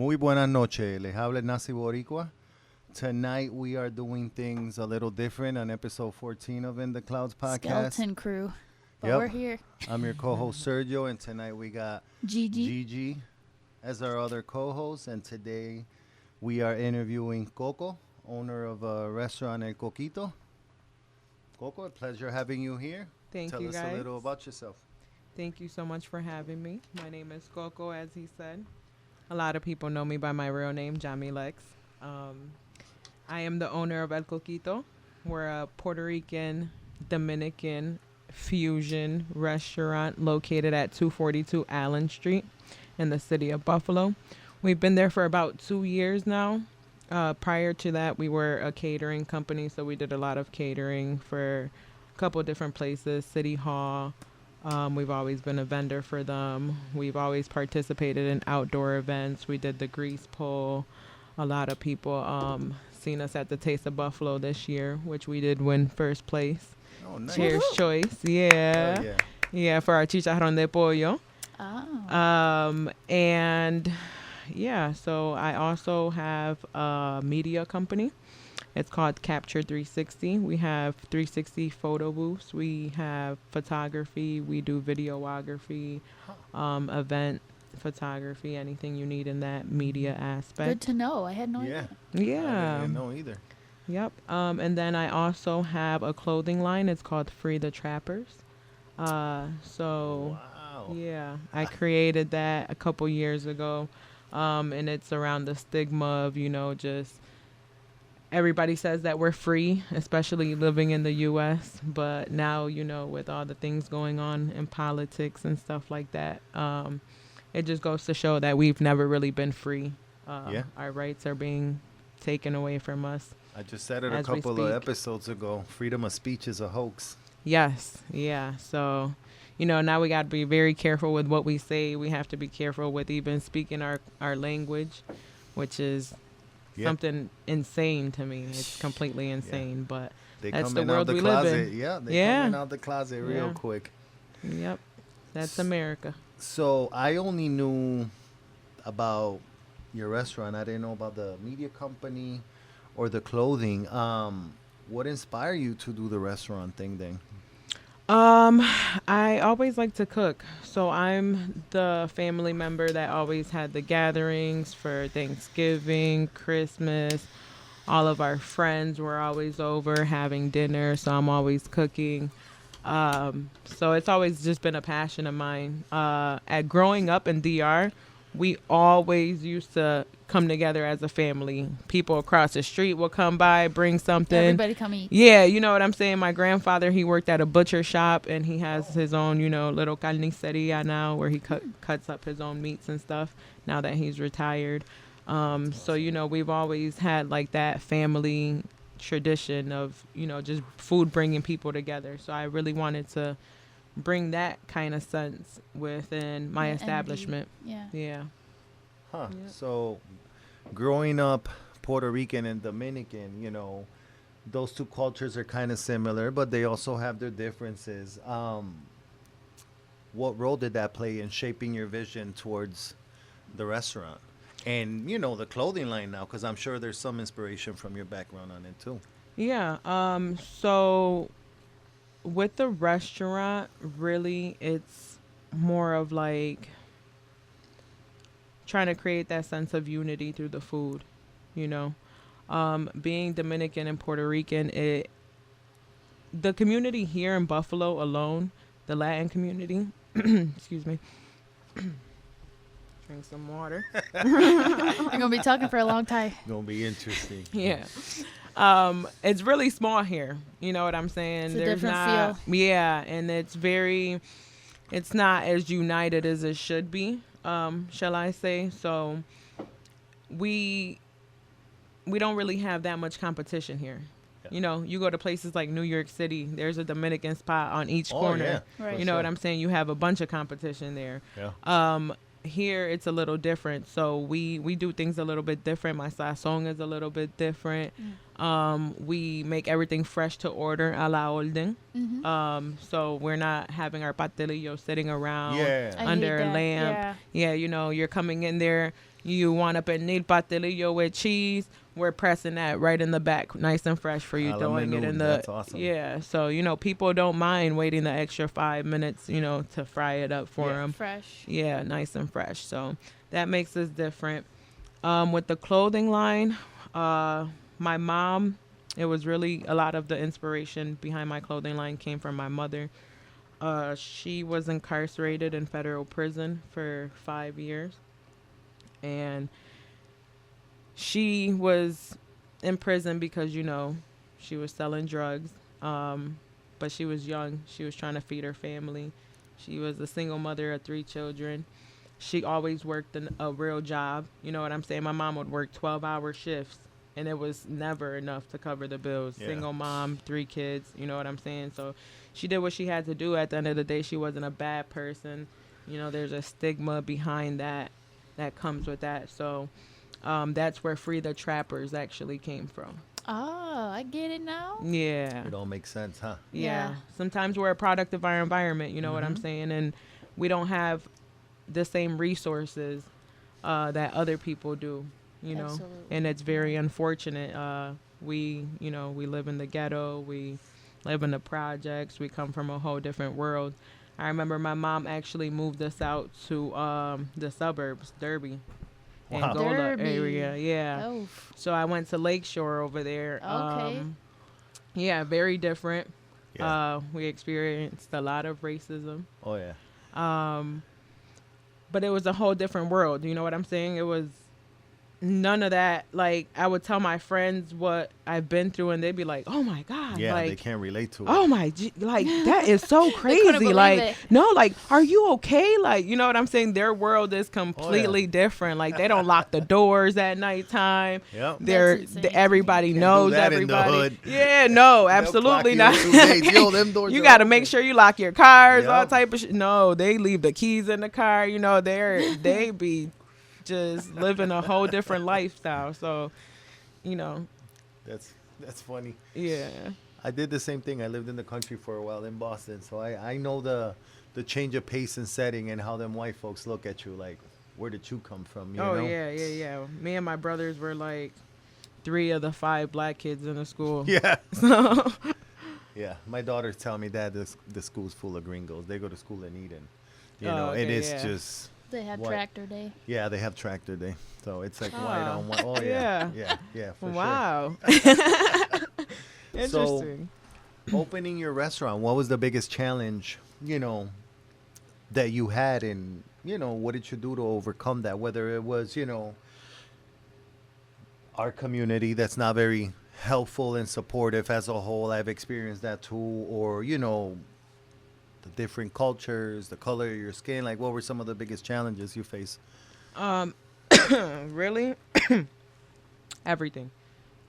Muy buenas noches. Les habla Nasi Boricua. Tonight we are doing things a little different on episode 14 of In the Clouds podcast. Skeleton crew. But Yep. we're here. I'm your co-host Sergio, and tonight we got GiGi. GiGi as our other co-host. And today we are interviewing Coco, owner of a restaurant El Coquito. Coco, a pleasure having you here. Thank Tell you, us guys. a little about yourself. Thank you so much for having me. My name is Coco, as he said. A lot of people know me by my real name, Yamilex. I am the owner of El Coquito. We're a Puerto Rican, Dominican fusion restaurant located at 242 Allen Street in the city of Buffalo. We've been there for about 2 years now. Prior to that, we were a catering company, so we did a lot of catering for a couple of different places, City Hall. We've always been a vendor for them. We've always participated in outdoor events. We did the grease pull. A lot of people seen us at the Taste of Buffalo this year, which we did win first place. Oh, nice. Cheers Choice. Yeah. Oh, yeah. Yeah, for our chicharrón de pollo. Oh. And yeah, so I also have a media company. It's called Capture 360. We have 360 photo booths. We have photography. We do videography, event photography, anything you need in that media aspect. Good to know. I had no Yeah. idea. Yeah. I didn't know either. Yep. And then I also have a clothing line. It's called Free the Trappers. So Wow. yeah, I created that a couple years ago. And it's around the stigma of, just everybody says that we're free, especially living in the U.S. But now, with all the things going on in politics and stuff like that, it just goes to show that we've never really been free. Yeah. Our rights are being taken away from us. I just said it a As we couple of speak. episodes ago. Freedom of speech is a hoax. Yes. Yeah. So, now we got to be very careful with what we say. We have to be careful with even speaking our language, which is something insane to me. It's completely insane, but They that's the coming out world the we live closet. in. Yeah, they Yeah. coming out the closet real Yeah. quick. Yep. That's America. So I only knew about your restaurant. I didn't know about the media company or the clothing. What inspired you to do the restaurant thing then? I always like to cook. So I'm the family member that always had the gatherings for Thanksgiving, Christmas. All of our friends were always over having dinner, so I'm always cooking. So it's always just been a passion of mine. At growing up in DR, we always used to come together as a family. People across the street will come by, bring something. Everybody come eat. Yeah, you know what I'm saying? My grandfather, he worked at a butcher shop, and he has his own, little carniceria now where he cuts up his own meats and stuff now that he's retired. So, we've always had like that family tradition of, just food bringing people together. So I really wanted to bring that kind of sense within my Yeah, establishment. Yeah. Yeah. Huh. Yep. So growing up Puerto Rican and Dominican, those two cultures are kind of similar, but they also have their differences. What role did that play in shaping your vision towards the restaurant? And, the clothing line now, because I'm sure there's some inspiration from your background on it too. Yeah. So with the restaurant, really, it's more of like trying to create that sense of unity through the food, being Dominican and Puerto Rican, the community here in Buffalo alone, the Latin community, excuse me, drink some water. You're going to be talking for a long time. Gonna be interesting. Yeah. It's really small here. You know what I'm saying? It's a different feel. Yeah, and it's not as united as it should be, shall I say. So we don't really have that much competition here. Yeah. You go to places like New York City, there's a Dominican spot on each Oh, corner. yeah, Right. You know what I'm saying? You have a bunch of competition there. Yeah. Here it's a little different, so we do things a little bit different. My sazon is a little bit different. We make everything fresh to order, a la orden. So we're not having our pastelillos sitting around Yeah. I under hate a that. lamp. Yeah, you're coming in there, You want a pernil pastelillo with cheese, we're pressing that right in the back, nice and fresh for you, A la throwing it menú, in the that's awesome. yeah. So people don't mind waiting the extra 5 minutes, to fry it up for Yeah. them. Fresh. Yeah, nice and fresh. So that makes us different. With the clothing line, my mom, it was really a lot of the inspiration behind my clothing line came from my mother. She was incarcerated in federal prison for 5 years, and she was in prison because she was selling drugs. But she was young. She was trying to feed her family. She was a single mother of 3 children. She always worked a real job. You know what I'm saying? My mom would work 12-hour shifts, and it was never enough to cover the bills. Yeah. Single mom, 3 kids. You know what I'm saying? So she did what she had to do. At the end of the day, she wasn't a bad person. There's a stigma behind that comes with that. So that's where Free the Trappers actually came from. Oh, I get it now. Yeah. It all makes sense, huh? Yeah. Yeah. Sometimes we're a product of our environment, you know what I'm Mhm. saying? And we don't have the same resources that other people do, Absolutely. And it's very unfortunate. We live in the ghetto. We live in the projects. We come from a whole different world. I remember my mom actually moved us out to the suburbs, Derby. Wow. Angola Derby. area, yeah. Oh, So I went to Lakeshore over there. Okay. Yeah, very different. Yeah. We experienced a lot of racism. Oh yeah. But it was a whole different world. You know what I'm saying? It was none of that. Like, I would tell my friends what I've been through, and they'd be like, "Oh my god!" Yeah, like, they can't relate to it. oh my, like that is so couldn't crazy. believe Like, it. no, like, are you okay? Like, you know what I'm saying? Their world is completely different. Like, they don't lock the doors at nighttime. Yep. They're That's insane. everybody Can't do knows that in the everybody. hood. Yeah, no, They'll absolutely clock not. you in 2 days. Yo, them doors You are got to open. make sure you lock your cars, all Yep. type of shit. No, they leave the keys in the car. They be just living a whole different lifestyle. So, That's funny. yeah. I did the same thing. I lived in the country for a while in Boston, so I know the change of pace and setting and how them white folks look at you. Like, where did you come from? You know? Yeah. Me and my brothers were like 3 of the 5 black kids in the school. Yeah. So, Yeah. My daughters tell me that the school's full of gringos. They go to school in Eden. Oh, And okay, it's yeah. just they had What? tractor day. yeah. They have tractor day, so it's like white Ah, on white. Oh yeah. yeah. For wow. Interesting. sure. Opening your restaurant, what was the biggest challenge? That you had, and what did you do to overcome that? Whether it was our community that's not very helpful and supportive as a whole. I've experienced that too. Or, the different cultures, the color of your skin. Like, what were some of the biggest challenges you face? Really? Everything.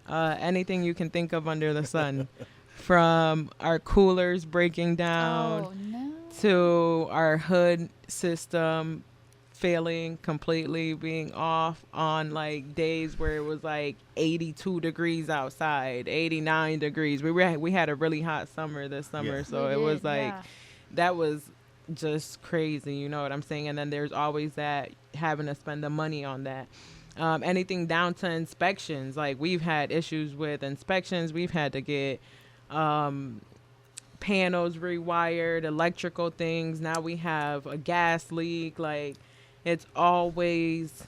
Anything you can think of under the sun. From our coolers breaking down Oh no. to our hood system failing completely, being off on like days where it was like 82 degrees outside, 89 degrees. We had a really hot summer this summer, Yeah. so We it was did, like yeah. that was just crazy, you know what I'm saying? And then there's always that having to spend the money on that. Anything down to inspections, like we've had issues with inspections. We've had to get panels rewired, electrical things. Now we have a gas leak. Like, it's always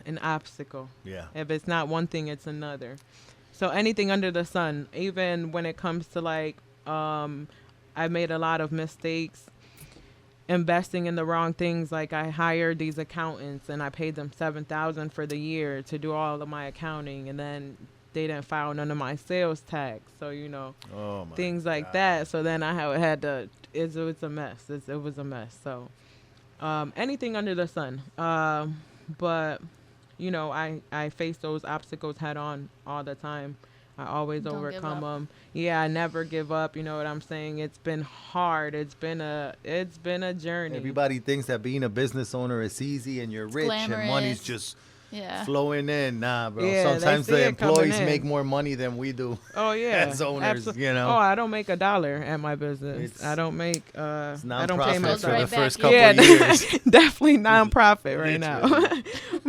an obstacle. Yeah. If it's not one thing, it's another. So anything under the sun, even when it comes to like, I made a lot of mistakes investing in the wrong things. Like, I hired these accountants and I paid them $7,000 for the year to do all of my accounting, and then they didn't file none of my sales tax. So, Oh my things like God. that. So then I had to, it was a mess. It was a mess. So anything under the sun. But, I face those obstacles head on all the time. I always Don't give overcome up. them. Yeah, I never give up. You know what I'm saying? It's been hard. It's been a journey. Everybody thinks that being a business owner is easy and you're rich and money's glamorous. just Yeah. flowing in. Nah, bro. Yeah, they Sometimes see the it coming employees in. make more money than we do Oh yeah, as owners. You Oh, know, I don't make $1 at my business. I it's don't make. it's I don't pay nonprofit Goes for the right myself. back first in. couple Yeah, years. definitely nonprofit right now. Literally.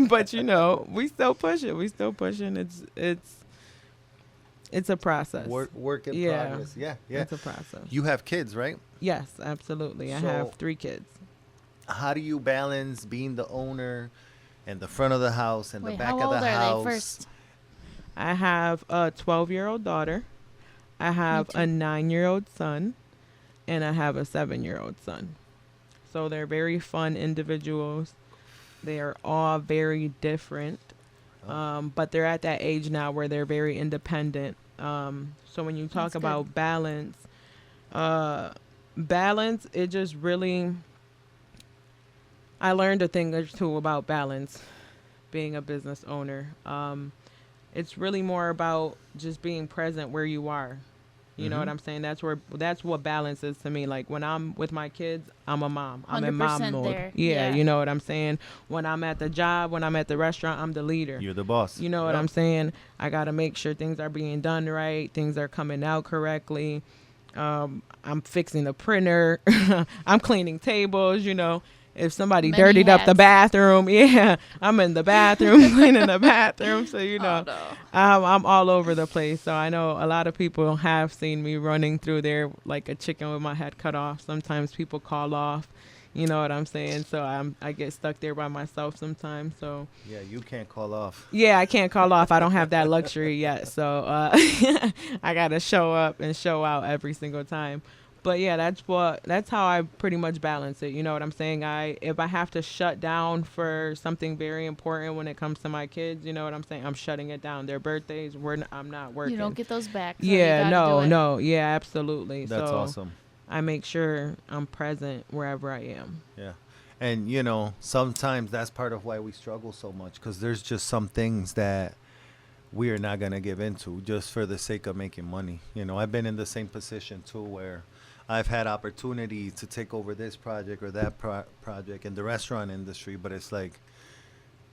But we still push it. We still pushing. It's a process. Work in Yeah. progress. Yeah, yeah. It's a process. You have kids, right? Yes, absolutely. I So- have 3 kids. How do you balance being the owner and the front of the house and Wait, the back how of old the are house? they first? I have a 12-year-old daughter. I have too. a 9-year-old son, and I have a 7-year-old son. So they're very fun individuals. They are all very different, Oh. but they're at that age now where they're very independent. So when you talk That's about good. balance, it just really. I learned a thing or two about balance, being a business owner. It's really more about just being present where you are. You know what Mhm. I'm saying? That's what balance is to me. Like when I'm with my kids, I'm a mom. I'm in mom 100% mode. there. Yeah, Yeah. you know what I'm saying? When I'm at the job, when I'm at the restaurant, I'm the leader. You're the boss. You know what Yep. I'm saying? I got to make sure things are being done right, things are coming out correctly. I'm fixing the printer. I'm cleaning tables, If somebody Many dirtied up the hats. bathroom, yeah, I'm in the bathroom cleaning the bathroom. So, Oh, no. I'm all over the place. So I know a lot of people have seen me running through there like a chicken with my head cut off. Sometimes people call off. You know what I'm saying? So I get stuck there by myself sometimes. So Yeah, you can't call off. yeah, I can't call off. I don't have that luxury yet. So I gotta show up and show out every single time. But yeah, that's how I pretty much balance it. You know what I'm saying? If I have to shut down for something very important when it comes to my kids, you know what I'm saying? I'm shutting it down. Their birthdays, I'm not working. You don't get those back. So you Yeah, gotta no, do it. no, yeah, absolutely. That's So awesome. I make sure I'm present wherever I am. Yeah. And, sometimes that's part of why we struggle so much because there's just some things that we are not going to give into just for the sake of making money. I've been in the same position too where I've had opportunity to take over this project or that project in the restaurant industry, but it's like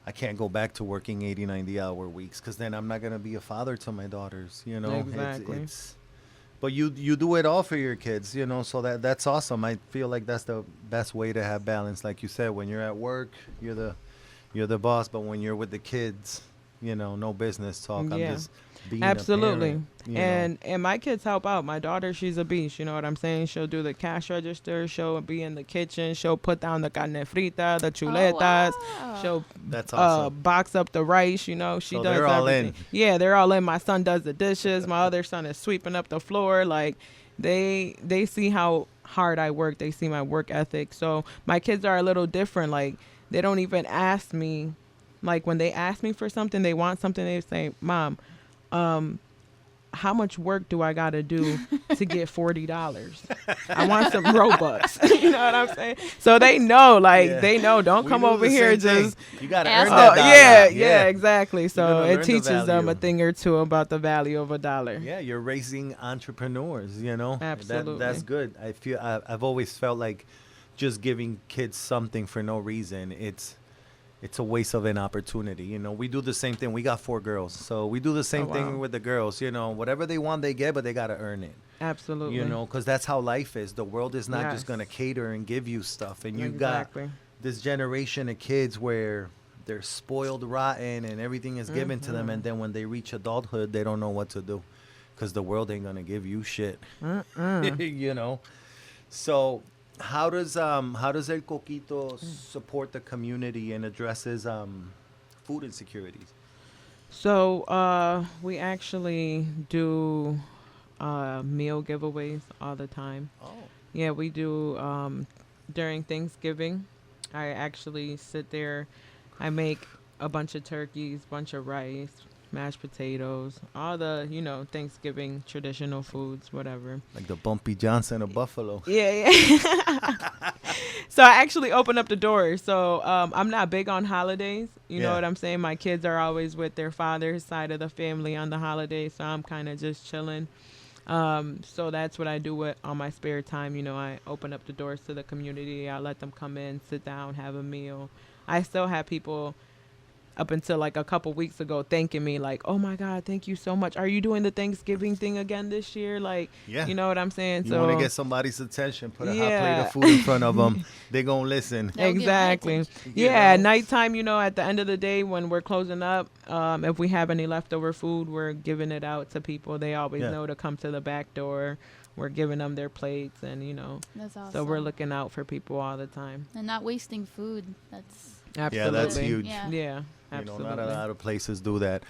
I can't go back to working 80, 90-hour weeks because then I'm not going to be a father to my daughters, Exactly. But you do it all for your kids, so that's awesome. I feel like that's the best way to have balance. Like you said, when you're at work, you're the boss, but when you're with the kids, no business talk. I'm Yeah. just being Absolutely. a parent, And my kids help out. My daughter, she's a beast. You know what I'm saying? She'll do the cash register. She'll be in the kitchen. She'll put down the carne frita, the chuletas. wow. She'll That's awesome. box up the rice. She So does they're all everything. in. Yeah, they're all in. My son does the dishes. My other son is sweeping up the floor. Like they see how hard I work. They see my work ethic. So my kids are a little different. Like they don't even ask me. Like when they ask me for something, they want something, they say, "Mom, how much work do I got to do to get $40? I want some Robux." You know what I'm saying? So they know, Yeah. they know, don't We come do over the here same just. thing. You got to Ask earn them. that Oh, dollar. yeah, exactly. So gonna learn it the teaches them a value. thing or two about the value of $1. Yeah, you're raising entrepreneurs, Absolutely. That's good. I've always felt like just giving kids something for no reason, it's a waste of an opportunity. We do the same thing. We got 4 girls. So we do the same Oh, thing wow. with the girls, whatever they want they get, but they got to earn it. Absolutely. Because that's how life is. The world is not just Yes. going to cater and give you stuff. And you Exactly. got this generation of kids where they're spoiled rotten and everything is given to them, and then when they reach adulthood they don't know what to do because the world ain't gonna give you shit. So how does El Coquito support the community and addresses food insecurities? So we actually do meal giveaways all the time. Oh, Yeah, we do during Thanksgiving. I actually sit there. I make a bunch of turkeys, bunch of rice, mashed potatoes, all the, Thanksgiving traditional foods, whatever. like the Bumpy Johnson of Buffalo. Yeah, yeah. So I actually open up the doors. So I'm not big on holidays. You know Yeah. what I'm saying? My kids are always with their father's side of the family on the holidays. So I'm kind of just chilling. So that's what I do with on my spare time. I open up the doors to the community. I let them come in, sit down, have a meal. I still have people up until like a couple weeks ago thanking me like, oh my God, thank you so much. Are you doing the Thanksgiving thing again this year? Like, Yeah. you know what I'm saying? You So want to get somebody's attention, put a hot plate yeah. of food in front of them. They going to listen. They'll get my Exactly. attention. You Yeah, at know? nighttime, at the end of the day when we're closing up, if we have any leftover food, we're giving it out to people. They always Yeah. know to come to the back door. We're giving them their plates, and That's awesome. so we're looking out for people all the time. And not wasting food. That's Absolutely. Yeah, that's huge. Yeah. Yeah, You absolutely. know, not a lot of places do that.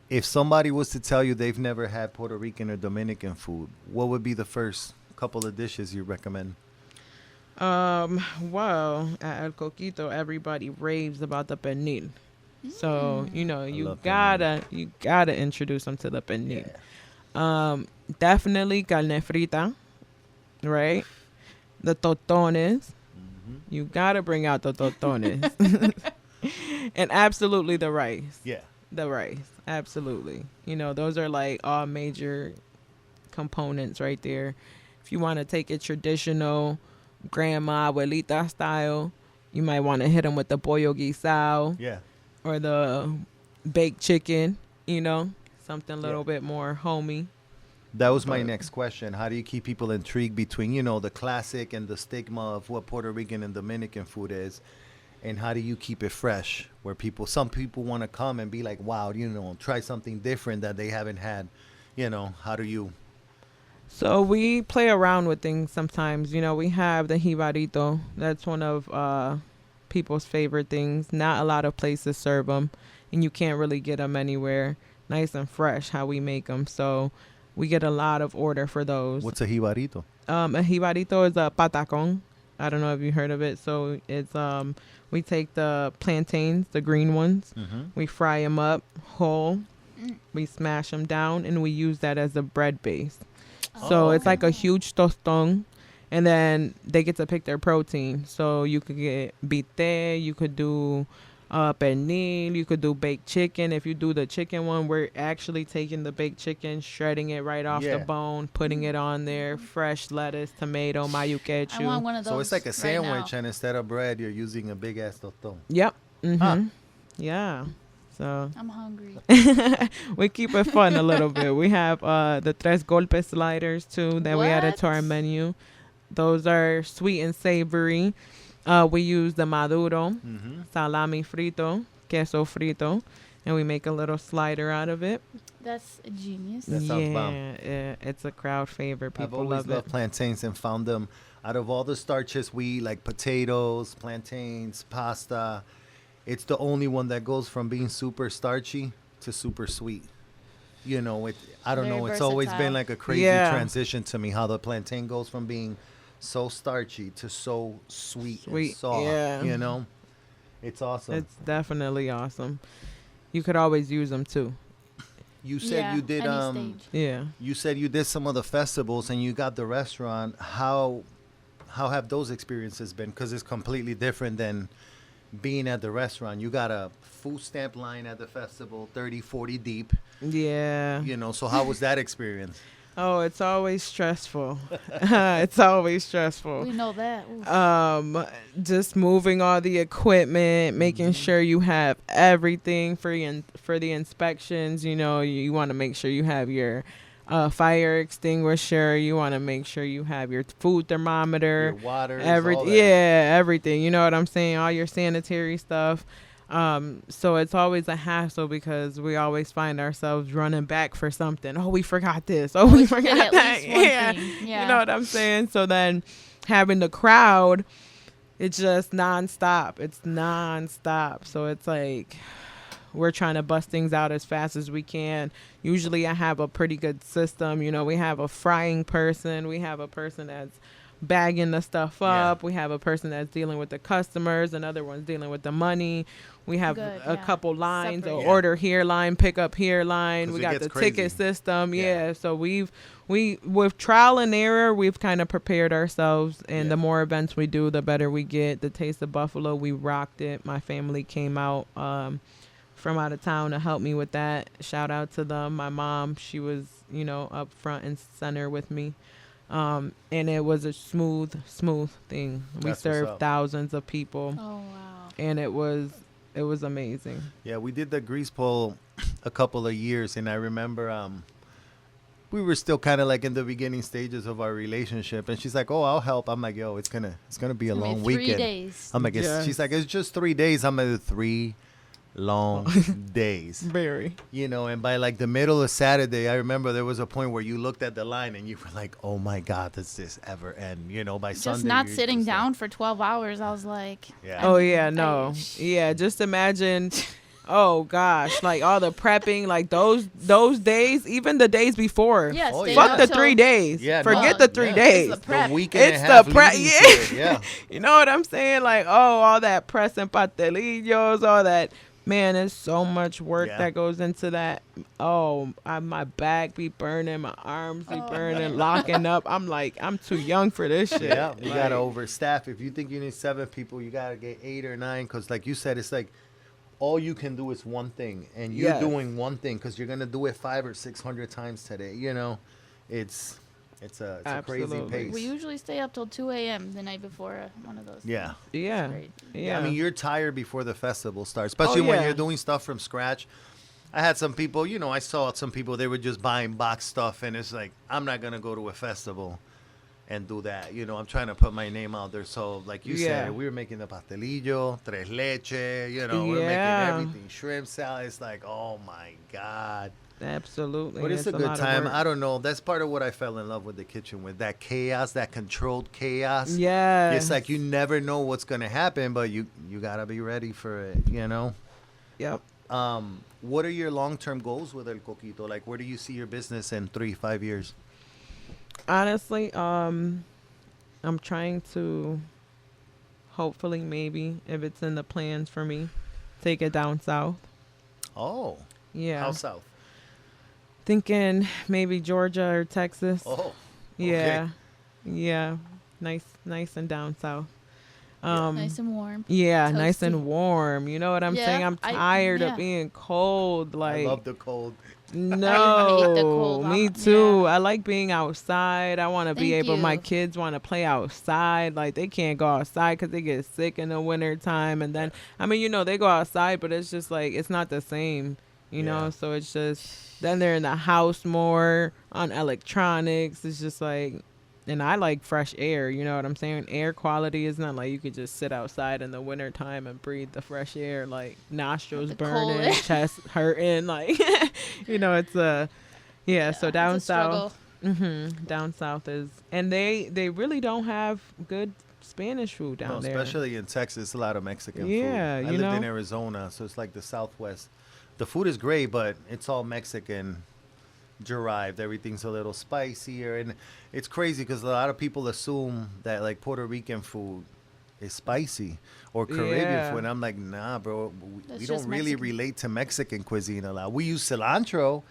If somebody was to tell you they've never had Puerto Rican or Dominican food, what would be the first couple of dishes you recommend? Well, at El Coquito, everybody raves about the pernil. So, you love gotta introduce them to the pernil. Definitely carne frita, right? The totones. You gotta bring out the totones. And absolutely the rice. Yeah. The rice. Absolutely. Those are like all major components right there. If you want to take it traditional, grandma, abuelita style, you might want to hit them with the pollo guisado Yeah. or the baked chicken, something a little Yeah. bit more homey. That was my But- next question. How do you keep people intrigued between, the classic and the stigma of what Puerto Rican and Dominican food is? And how do you keep it fresh where some people want to come and be like, wow, try something different that they haven't had. How do you? So we play around with things sometimes. We have the jibarito. That's one of people's favorite things. Not a lot of places serve them, and you can't really get them anywhere. Nice and fresh how we make them. So we get a lot of order for those. What's a jibarito? A jibarito is a patacon. I don't know if you heard of it. So it's we take the plantains, the green ones. Mm-hmm. We fry them up whole. We smash them down, and we use that as a bread base. So it's like a huge tostón, and then they get to pick their protein. So you could get bite, you could do pernil, you could do baked chicken. If you do the chicken one, we're actually taking the baked chicken, shredding it right off the bone, putting it on there, fresh lettuce, tomato, mayo I want ketchup. one of those. So it's like a right sandwich, now. and instead of bread, you're using a big ass tostón. Yep. Mm-hmm. Huh. Yeah. So I'm hungry. we keep it fun a little bit. We have the tres golpes sliders too that we added to our What? menu. Those are sweet and savory. We use the maduro, Mm-hmm. salami frito, queso frito, and we make a little slider out of it. That's a genius. That sounds bomb. Yeah, it's a crowd favorite. I've People always love loved it. plantains and found them out of all the starches we eat, like potatoes, plantains, pasta. It's the only one that goes from being super starchy to super sweet. I don't Very know. It's always versatile. been like a crazy Yeah. transition to me how the plantain goes from being so starchy to so sweet and Sweet, soft. yeah. It's awesome. It's definitely awesome. You could always use them too. You said you did any stage. Yeah. you said you did some of the festivals and you got the restaurant. How have those experiences been? Because it's completely different than being at the restaurant. You got a food stamp line at the festival, 30, 40 deep. Yeah. So how was that experience? Oh, it's always stressful. It's always stressful. We know that. Ooh. Just moving all the equipment, making sure you have everything for the inspections. You want to make sure you have your fire extinguisher. You want to make sure you have your food thermometer, Your water, everything. You know what I'm saying? All your sanitary stuff. So it's always a hassle because we always find ourselves running back for something. Oh, we forgot this. Oh, we forgot at that. least one Yeah. thing. Yeah. You know what I'm saying? So then having the crowd, it's just nonstop. It's nonstop. So it's like we're trying to bust things out as fast as we can. Usually I have a pretty good system. We have a frying person. We have a person that's bagging the stuff up. We have a person that's dealing with the customers. Another one's dealing with the money. We have Good, a yeah. couple lines, Separate. a order here line, pick up here line. 'Cause We it got gets the crazy. ticket system. Yeah. Yeah. So we with trial and error, we've kind of prepared ourselves. And the more events we do, the better we get. The Taste of Buffalo, we rocked it. My family came out from out of town to help me with that. Shout out to them. My mom, she was, up front and center with me. And it was a smooth thing. We That's what's served up. thousands of people, Oh wow. and it was amazing. Yeah, we did the grease pole a couple of years, and I remember we were still kind of like in the beginning stages of our relationship, and she's like, "Oh, I'll help." I'm like, "Yo, it's gonna be a It's gonna long be 3 weekend." days. I'm like, Yes. she's like, "It's just 3 days." I'm like, 3 long days, Very. you know. And by like the middle of Saturday, I remember there was a point where you looked at the line and you were like, "Oh my God, does this ever end?" You know, by Just Sunday, not you're sitting just like- down for 12 hours. I was like, Yeah. Oh yeah, no. Yeah, just imagine. Oh gosh, like all the prepping, like those days, even the days before. yeah, Oh, stay yeah. Fuck the until- 3 days. Yeah, Forget no, the 3 yeah. days. It's the prep. The weekend It's and a half the prep. leading to Yeah. it, yeah. You know what I'm saying? Like, oh, all that pressing pastelillos, all that. Man, there's so much work Yeah. that goes into that. Oh, my back be burning, my arms be Oh, burning, man. locking up. I'm like, I'm too young for this shit. Yeah, you Like, gotta overstaff. If you think you need 7 people, you gotta get 8 or 9. Because, like you said, it's like all you can do is one thing, and you're Yes. doing one thing because you're gonna do it 500 or 600 times today. You know, it's a crazy Absolutely. pace. We usually stay up till 2 a.m. the night before one of those. Yeah. things. Yeah. It's great. Yeah. I mean, you're tired before the festival starts, especially when yeah. you're doing stuff from scratch. I had some people, you know, I saw some people, they were just buying box stuff, and it's like, I'm not going to go to a festival and do that. You know, I'm trying to put my name out there. So, like you Yeah. said, we were making the pastelillo, tres leche, you know, we're making Yeah. everything, shrimp salad. It's like, oh my God. Absolutely. But it's a lot good of time. work. I don't know. That's part of what I fell in love with the kitchen with, that chaos, that controlled chaos. Yeah. It's like you never know what's going to happen, but you got to be ready for it, you know? Yep. What are your long-term goals with El Coquito? Like, where do you see your business in 3-5 years? Honestly, I'm trying to hopefully maybe if it's in the plans for me, take it down south. Oh, Yeah. how south? Thinking maybe Georgia or Texas. Oh, Yeah. Yeah. Nice and down south. Nice and warm. Yeah, nice Toasty. and warm. You know what I'm Yeah, saying? I'm I- tired yeah. of being cold. I Like, love the cold. no, the cold. me I'm- too. yeah. I like being outside. I want to be Thank able. My you. kids want to play outside. Like they can't go outside because they get sick in the winter time. And then, I mean, you know, they go outside, but it's just like it's not the same. You Yeah. know, so it's just then they're in the house more on electronics. It's just like. And I like fresh air, you know what I'm saying? Air quality is not like you could just sit outside in the winter time and breathe the fresh air, like nostrils The cold burning, air. chest hurting, like you know, it's yeah. So it's down a struggle. south, down south is, and they really don't have good Spanish food No, down there. especially in Texas, a lot of Mexican Yeah, food. I you lived in know? Arizona, so it's like the Southwest. The food is great, but it's all Mexican derived. Everything's a little spicier, and it's crazy because a lot of people assume that like Puerto Rican food is spicy or Caribbean Yeah. food. And I'm like, nah, bro. That's We don't just really Mexican. relate to Mexican cuisine a lot. We use cilantro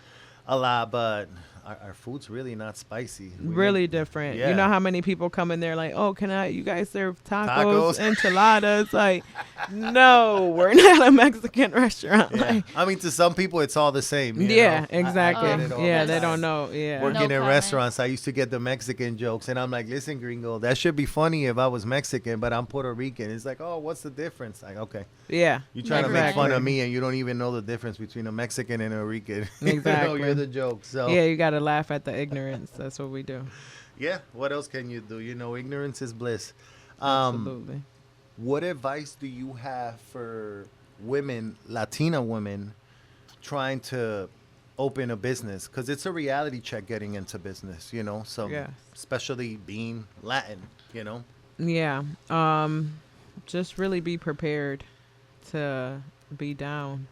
a lot, but our food's really not spicy. We Really make- different. Yeah. You know how many people come in there like, oh, you guys serve Tacos. tacos, enchiladas? Like, no, we're not a Mexican restaurant. Yeah. Like, I mean, to some people, it's all the same. you yeah, know? exactly. I get it all Yeah, the they time. don't know. Yeah. Working No in comment. restaurants, I used to get the Mexican jokes, and I'm like, listen, gringo, that should be funny if I was Mexican, but I'm Puerto Rican. It's like, oh, what's the difference? Like, okay, Yeah. you're trying to make Exactly. fun of me, and you don't even know the difference between a Mexican and a Rican. You know, Exactly. you're the joke. So Yeah, you got to laugh at the ignorance. That's what we do. yeah, what else can you do? You know, ignorance is bliss. Absolutely. What advice do you have for women, Latina women, trying to open a business? Because it's a reality check getting into business, you know, so Yes. especially being Latin, you know. Yeah. Just really be prepared to be down.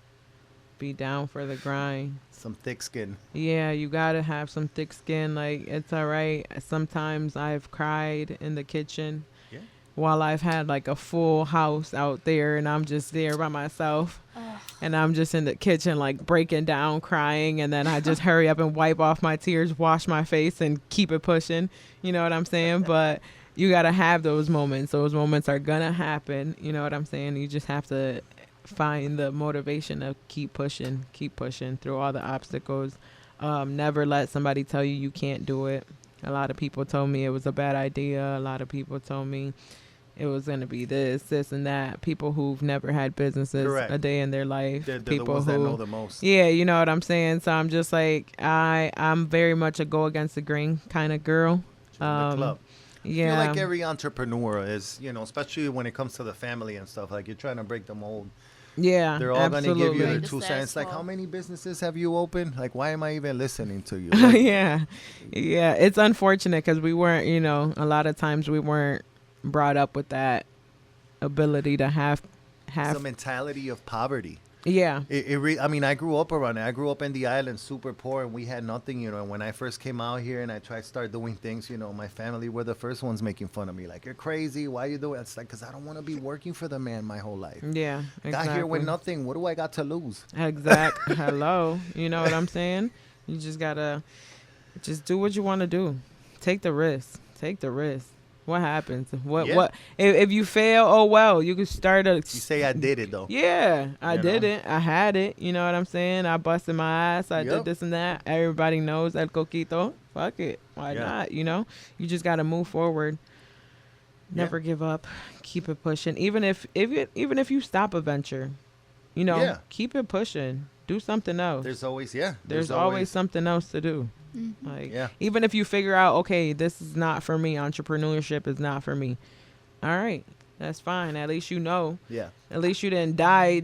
Be down for the grind. Some thick skin. Yeah, you gotta have some thick skin. Like, it's all right. Sometimes I've cried in the kitchen Yeah. while I've had like a full house out there and I'm just there by myself. Ugh. And I'm just in the kitchen like breaking down, crying, and then I just hurry up and wipe off my tears, wash my face, and keep it pushing. You know what I'm saying? But you gotta have those moments. Those moments are gonna happen. You know what I'm saying? You just have to find the motivation to keep pushing through all the obstacles. Never let somebody tell you can't do it. A lot of people told me it was a bad idea. A lot of people told me it was going to be this, and that. People who've never had businesses Correct. a day in their life. They're the People ones who that know the most. Yeah, you know what I'm saying? So I'm just like, I'm very much a go against the grain kind of girl. Join the club. I feel Yeah. like every entrepreneur is, especially when it comes to the family and stuff, like you're trying to break the mold. Yeah. They're all going to give you absolutely. their Very 2 cents. Like, how successful. many businesses have you opened? Like, why am I even listening to you? Like, Yeah. Yeah. It's unfortunate because we weren't, a lot of times we weren't brought up with that ability to have. it's the mentality of poverty. Yeah. I mean, I grew up around it. I grew up in the island, super poor, and we had nothing, And when I first came out here and I tried to start doing things, my family were the first ones making fun of me. Like, you're crazy. Why you do it? It's like, because I don't want to be working for the man my whole life. Yeah. Exactly. Got here with nothing. What do I got to lose? Hello. You know what I'm saying? You just got to just do what you want to do. Take the risk. What happens? Yeah. What if you fail? Oh well, you can start a. You say I did it, though. Yeah, I You did know? it. I had it. You know what I'm saying? I busted my ass. I Yep. did this and that. Everybody knows El Coquito. Fuck it. Why Yeah. not? You just got to move forward. Never give up. Keep it pushing. Even if you stop a venture, Yeah. keep it pushing. Do something else. There's always, There's always something else to do. Mhm. Like, Yeah. even if you figure out, okay, this is not for me, entrepreneurship is not for me. All right, that's fine. At least you know. Yeah. At least you didn't die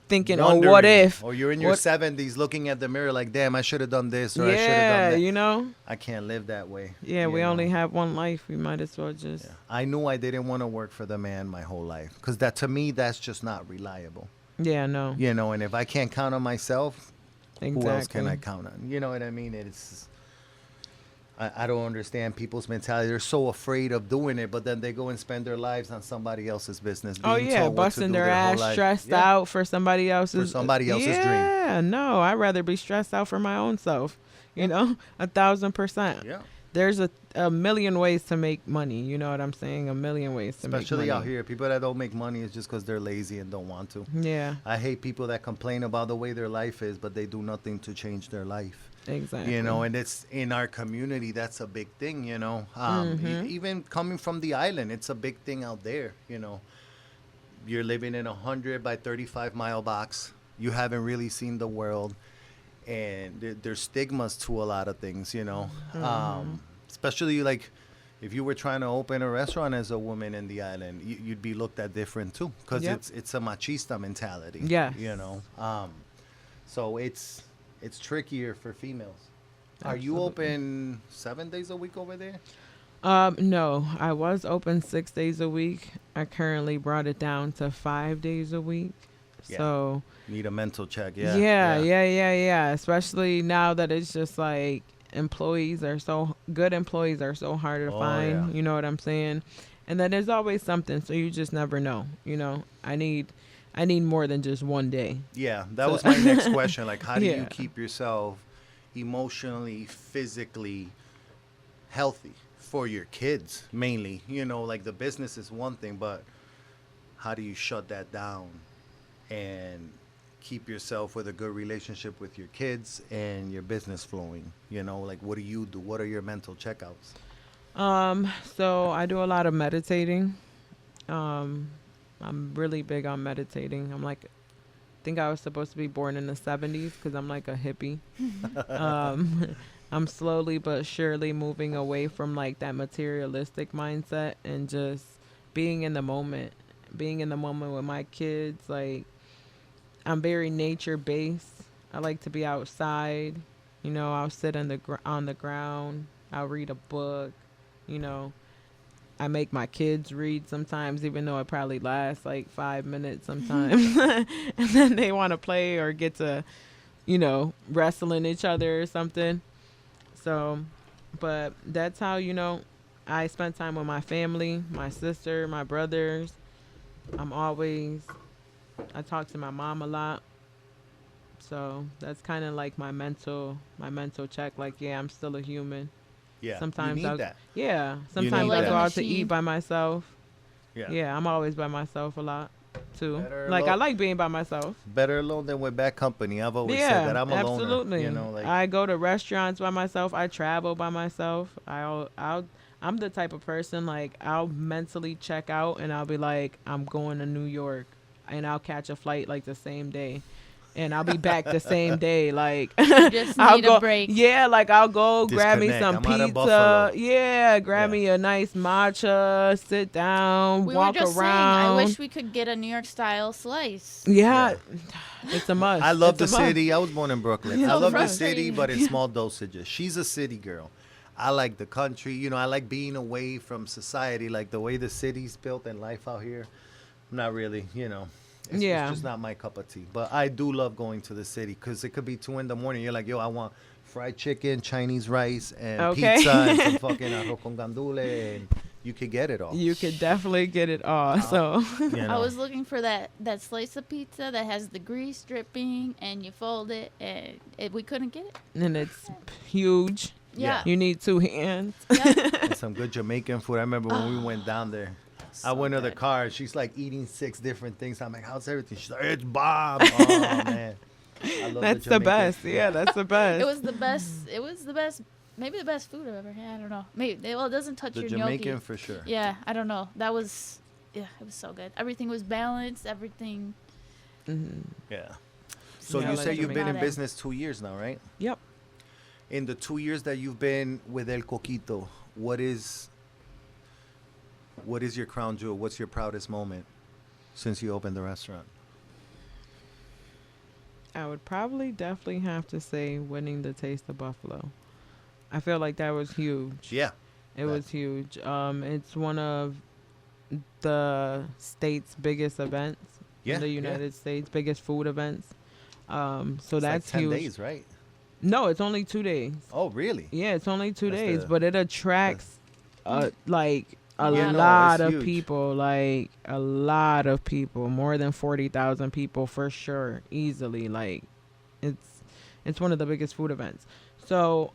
thinking, Wondering. oh, what if? Or you're in your What- 70s looking at the mirror like, damn, I should have done this or I should have done that. I can't live that way. Yeah, we only have one life. We might as well just. Yeah. I knew I didn't want to work for the man my whole life because that to me, that's just not reliable. Yeah, no. And if I can't count on myself, Exactly. who else can I count on? You know what I mean? I don't understand people's mentality. They're so afraid of doing it, but then they go and spend their lives on somebody else's business. Oh being yeah, told what to busting do their whole ass, life. stressed Yeah. out for somebody else's dream. Yeah, no, I'd rather be stressed out for my own self. 1,000%. Yeah. There's a million ways to make money. You know what I'm saying? A million ways to make money. Especially out here, people that don't make money is just because they're lazy and don't want to. Yeah, I hate people that complain about the way their life is, but they do nothing to change their life. exactly. And it's in our community, that's a big thing, Even coming from the island, it's a big thing out there, You're living in a 100 by 35 mile box. You haven't really seen the world. And there's stigmas to a lot of things, Especially like if you were trying to open a restaurant as a woman in the island, you'd be looked at different too, because Yep. it's a machista mentality. Yes. So it's trickier for females. Are you Absolutely. open 7 days a week over there? No, I was open 6 days a week. I currently brought it down to 5 days a week. Yeah. So Need a mental check. yeah. Especially now that it's just like good employees are so hard to find. Yeah. You know what I'm saying? And then there's always something, so you just never know. I need more than just one day. Yeah, that was my next question. Like, how do you Yeah. keep yourself emotionally, physically healthy for your kids mainly? Like the business is one thing, but how do you shut that down and keep yourself with a good relationship with your kids and your business flowing? Like, what do you do? What are your mental checkouts? So I do a lot of meditating. I'm really big on meditating. I think I was supposed to be born in the 70s because I'm like a hippie. I'm slowly but surely moving away from like that materialistic mindset and just being in the moment with my kids. Like, I'm very nature based. I like to be outside. I'll sit on the ground. I'll read a book. I make my kids read sometimes, even though it probably lasts like 5 minutes sometimes. And then they want to play or get to, wrestling each other or something. So, but that's how, I spend time with my family, my sister, my brothers. I talk to my mom a lot. So that's kind of like my mental check. Like, yeah, I'm still a human. Yeah, Sometimes you need that. Yeah. need Sometimes I that. go out to Machine. eat by myself. Yeah. Yeah, I'm always by myself a lot. too. Better Like I alone. like being by myself. Better alone than with bad company. I've always said Yeah, that I'm a loner. absolutely. You know, like I go to restaurants by myself. I travel by myself. I'm the type of person like I'll mentally check out and I'll be like I'm going to New York and I'll catch a flight like the same day. And I'll be back the same day. Like You just I'll need go, a break. yeah. Like I'll go grab me Disconnect. some I'm out of pizza. Buffalo. Yeah, grab Yeah. me a nice matcha. Sit down, We were walk just around. saying, I wish we could get a New York style slice. Yeah, it's a must. I love the It's a must. city. I was born in Brooklyn. Yeah. I So love the frustrating. city, but in small dosages. She's a city girl. I like the country. You know, I like being away from society, like the way the city's built and life out here. Not really, you know. Yeah. It's just not my cup of tea. But I do love going to the city because it could be 2 a.m. You're like, yo, I want fried chicken, Chinese rice, and Okay. pizza, and some fucking arroz con gandule, and you could get it all. You could definitely get it all. So You know? I was looking for that slice of pizza that has the grease dripping, and you fold it, and we couldn't get it. and it's huge. Yeah. You need 2 hands. Yeah. And some good Jamaican food. I remember when we went down there. I went to the good. car. She's like eating 6 different things. I'm like, how's everything? She's like, it's bomb. Oh, man. I love That's the Jamaican best. food. Yeah, that's the best. It was the best. It was the best. Maybe the best food I've ever had. I don't know. Maybe. Well, it doesn't touch The your Jamaican gnocchi. for sure. Yeah, I don't know. That was. Yeah, it was so good. Everything was balanced. Everything. Mhm. Yeah. So Yeah, I you like say you've been in Jamaican. business 2 years now, right? Yep. In the 2 years that you've been with El Coquito, what is your crown jewel? What's your proudest moment since you opened the restaurant? I would probably definitely have to say winning the Taste of Buffalo. I feel like that was huge. Yeah. It was huge. It's one of the state's biggest events. Yeah, In the yeah. United States, biggest food events. So It's that's like 10 huge. days, right? No, it's only 2 days. Oh, really? Yeah, it's only 2 That's days, the- but it attracts like a Yeah, no, lot it's of huge. people, like a lot of people, more than 40,000 people for sure, easily. Like it's one of the biggest food events. So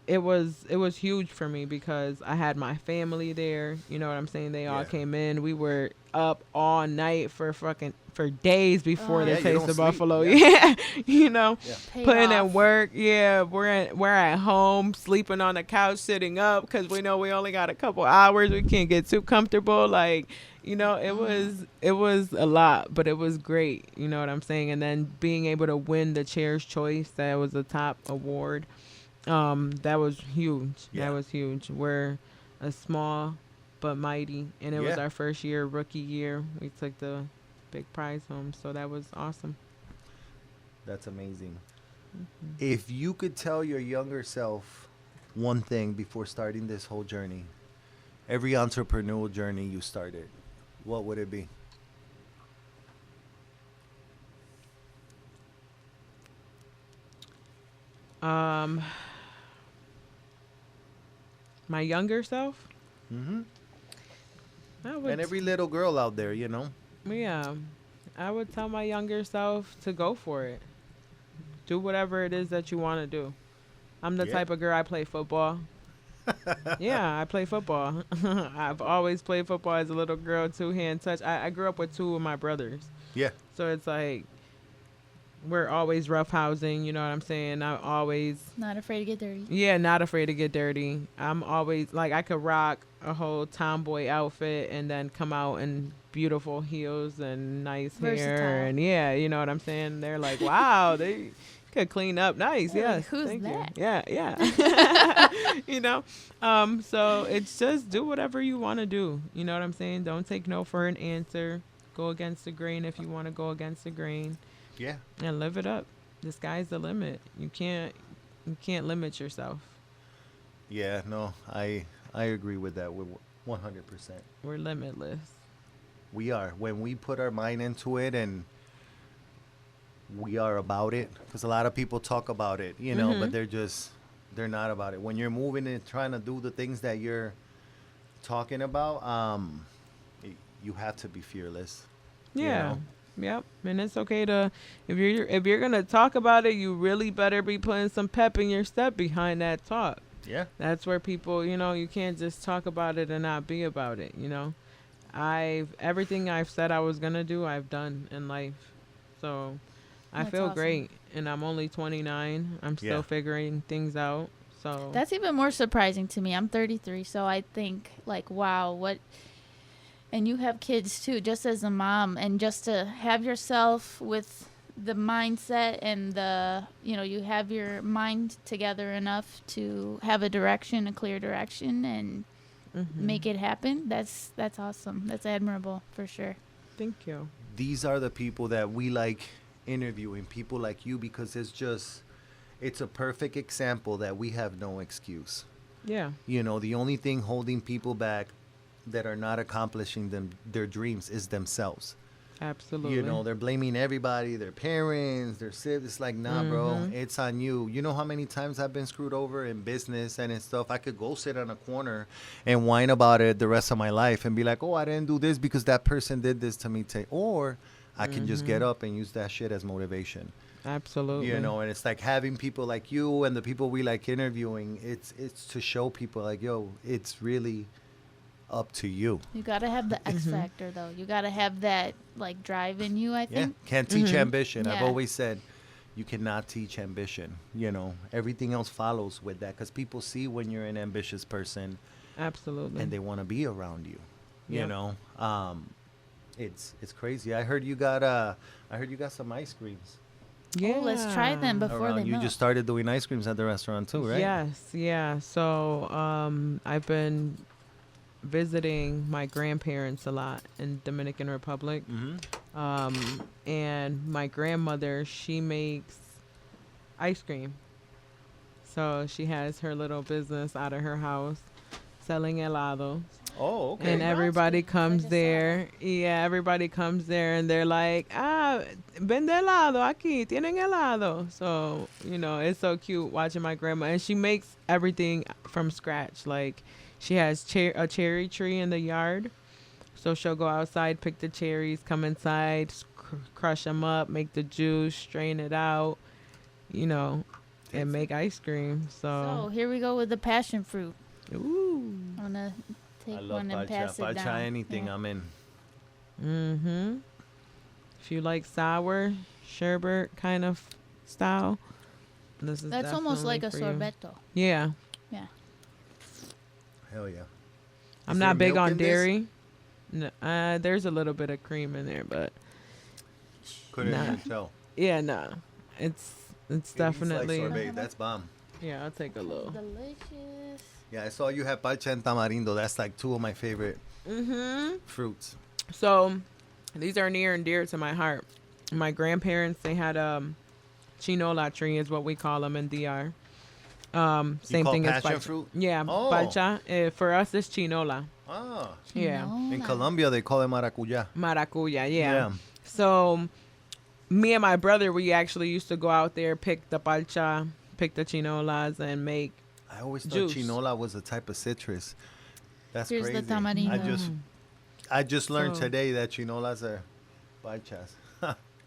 it was huge for me because I had my family there. You know what I'm saying? They all Yeah. came in. We were up all night for days before Oh, the yeah, you Taste don't of sleep. Buffalo. Yeah. Yeah, you know, Paid putting off. in work. Yeah, we're at home, sleeping on the couch, sitting up because we know we only got a couple hours. We can't get too comfortable. Like, you know, it was a lot, but it was great. You know what I'm saying? And then being able to win the Chair's Choice, that was a top award. That was huge. Yeah. That was huge. We're a small but mighty, and it was Yeah. our first year, rookie year. We took the big prize home, so that was awesome. That's amazing. If you could tell your younger self one thing before starting this whole journey, every entrepreneurial journey you started, what would it be? My younger self. Mm-hmm. I would And every little girl out there, you know? Yeah, I would tell my younger self to go for it. Do whatever it is that you want to do. I'm the Yeah. type of girl, I play football. Yeah, I play football. I've always played football as a little girl, 2-hand touch. I grew up with 2 of my brothers. Yeah. So it's like we're always roughhousing, you know what I'm saying? I'm always, Not afraid to get dirty. yeah, not afraid to get dirty. I'm always, like, I could rock a whole tomboy outfit and then come out in beautiful heels and nice Versatile. hair. And yeah, you know what I'm saying? They're like, wow, they could clean up nice. They're Yeah. like, "Who's thank that?" You. Yeah, yeah. You know? So it's just do whatever you want to do. You know what I'm saying? Don't take no for an answer. Go against the grain if you want to go against the grain. Yeah. And live it up. The sky's the limit. You can't limit yourself. Yeah, no, I agree with that with 100%. We're limitless. We are. When we put our mind into it and we are about it, because a lot of people talk about it, you know, but they're not about it. When you're moving and trying to do the things that you're talking about, you have to be fearless. you Yeah. know? Yep. And it's okay to if you're gonna talk about it, you really better be putting some pep in your step behind that talk. Yeah. That's where people, you know, you can't just talk about it and not be about it, you know. Everything I've said I was gonna do, I've done in life. So I That's feel awesome. great, and I'm only 29. I'm still Yeah. figuring things out. So That's even more surprising to me. I'm 33, so I think like, wow, what? And you have kids too, just as a mom, and just to have yourself with the mindset and you have your mind together enough to have a direction, a clear direction, and make it happen. That's awesome. That's admirable for sure. thank you. These are the people that we like interviewing, people like you, because it's a perfect example that we have no excuse. Yeah, The only thing holding people back that are not accomplishing their dreams is themselves. absolutely. They're blaming everybody, their parents, their siblings. It's like, nah, bro, it's on you. You know how many times I've been screwed over in business and in stuff? I could go sit on a corner and whine about it the rest of my life and be like, oh, I didn't do this because that person did this to me. Or I can just get up and use that shit as motivation. Absolutely. And it's like having people like you and the people we like interviewing. It's to show people like, yo, it's really up to you. You gotta have the X factor though. You gotta have that like drive in you. I Yeah, think. can't teach ambition. I've Yeah. always said you cannot teach ambition. Everything else follows with that because people see when you're an ambitious person Absolutely. and they want to be around you. You Yep. know, it's crazy. I heard you got some ice creams Yeah. Oh, let's try them before around. they You melt. just started doing ice creams at the restaurant too, right? Yes, yeah. So I've been visiting my grandparents a lot in Dominican Republic. And my grandmother, she makes ice cream. So she has her little business out of her house selling helados. Oh, okay. And everybody Like comes a there. Yeah, everybody comes there and they're like, vende helado aquí, tienen helado. So, it's so cute watching my grandma. And she makes everything from scratch. Like, she has a cherry tree in the yard. So she'll go outside, pick the cherries, come inside, crush them up, make the juice, strain it out, and make ice cream. So here we go with the passion fruit. Ooh. I'm gonna take I love one and pass If I it down. try anything, Yeah. I'm in. Mm-hmm. If you like sour, sherbet kind of style, this is That's almost like a definitely for you. sorbetto. Yeah. Yeah. Hell yeah. I'm Is there not big milk on in this? dairy. No, there's a little bit of cream in there, but Couldn't Nah. even tell. yeah, no. It's It eats definitely like sorbet. That's bomb. yeah, I'll take a little. Delicious. Yeah, I saw you have palcha and tamarindo. That's like two of my favorite Mm-hmm. fruits. So these are near and dear to my heart. My grandparents, they had chinola tree is what we call them in DR. Same call thing as passion palcha. fruit? Yeah, Oh. palcha. For us, it's chinola. Ah, Yeah. in Chinola. Colombia they call it maracuya. Maracuya, yeah. So me and my brother, we actually used to go out there, pick the palcha, pick the chinolas, and make. I always thought Juice. chinola was a type of citrus. That's Here's the crazy. tamarindo. I just learned So- today that chinolas are palchas.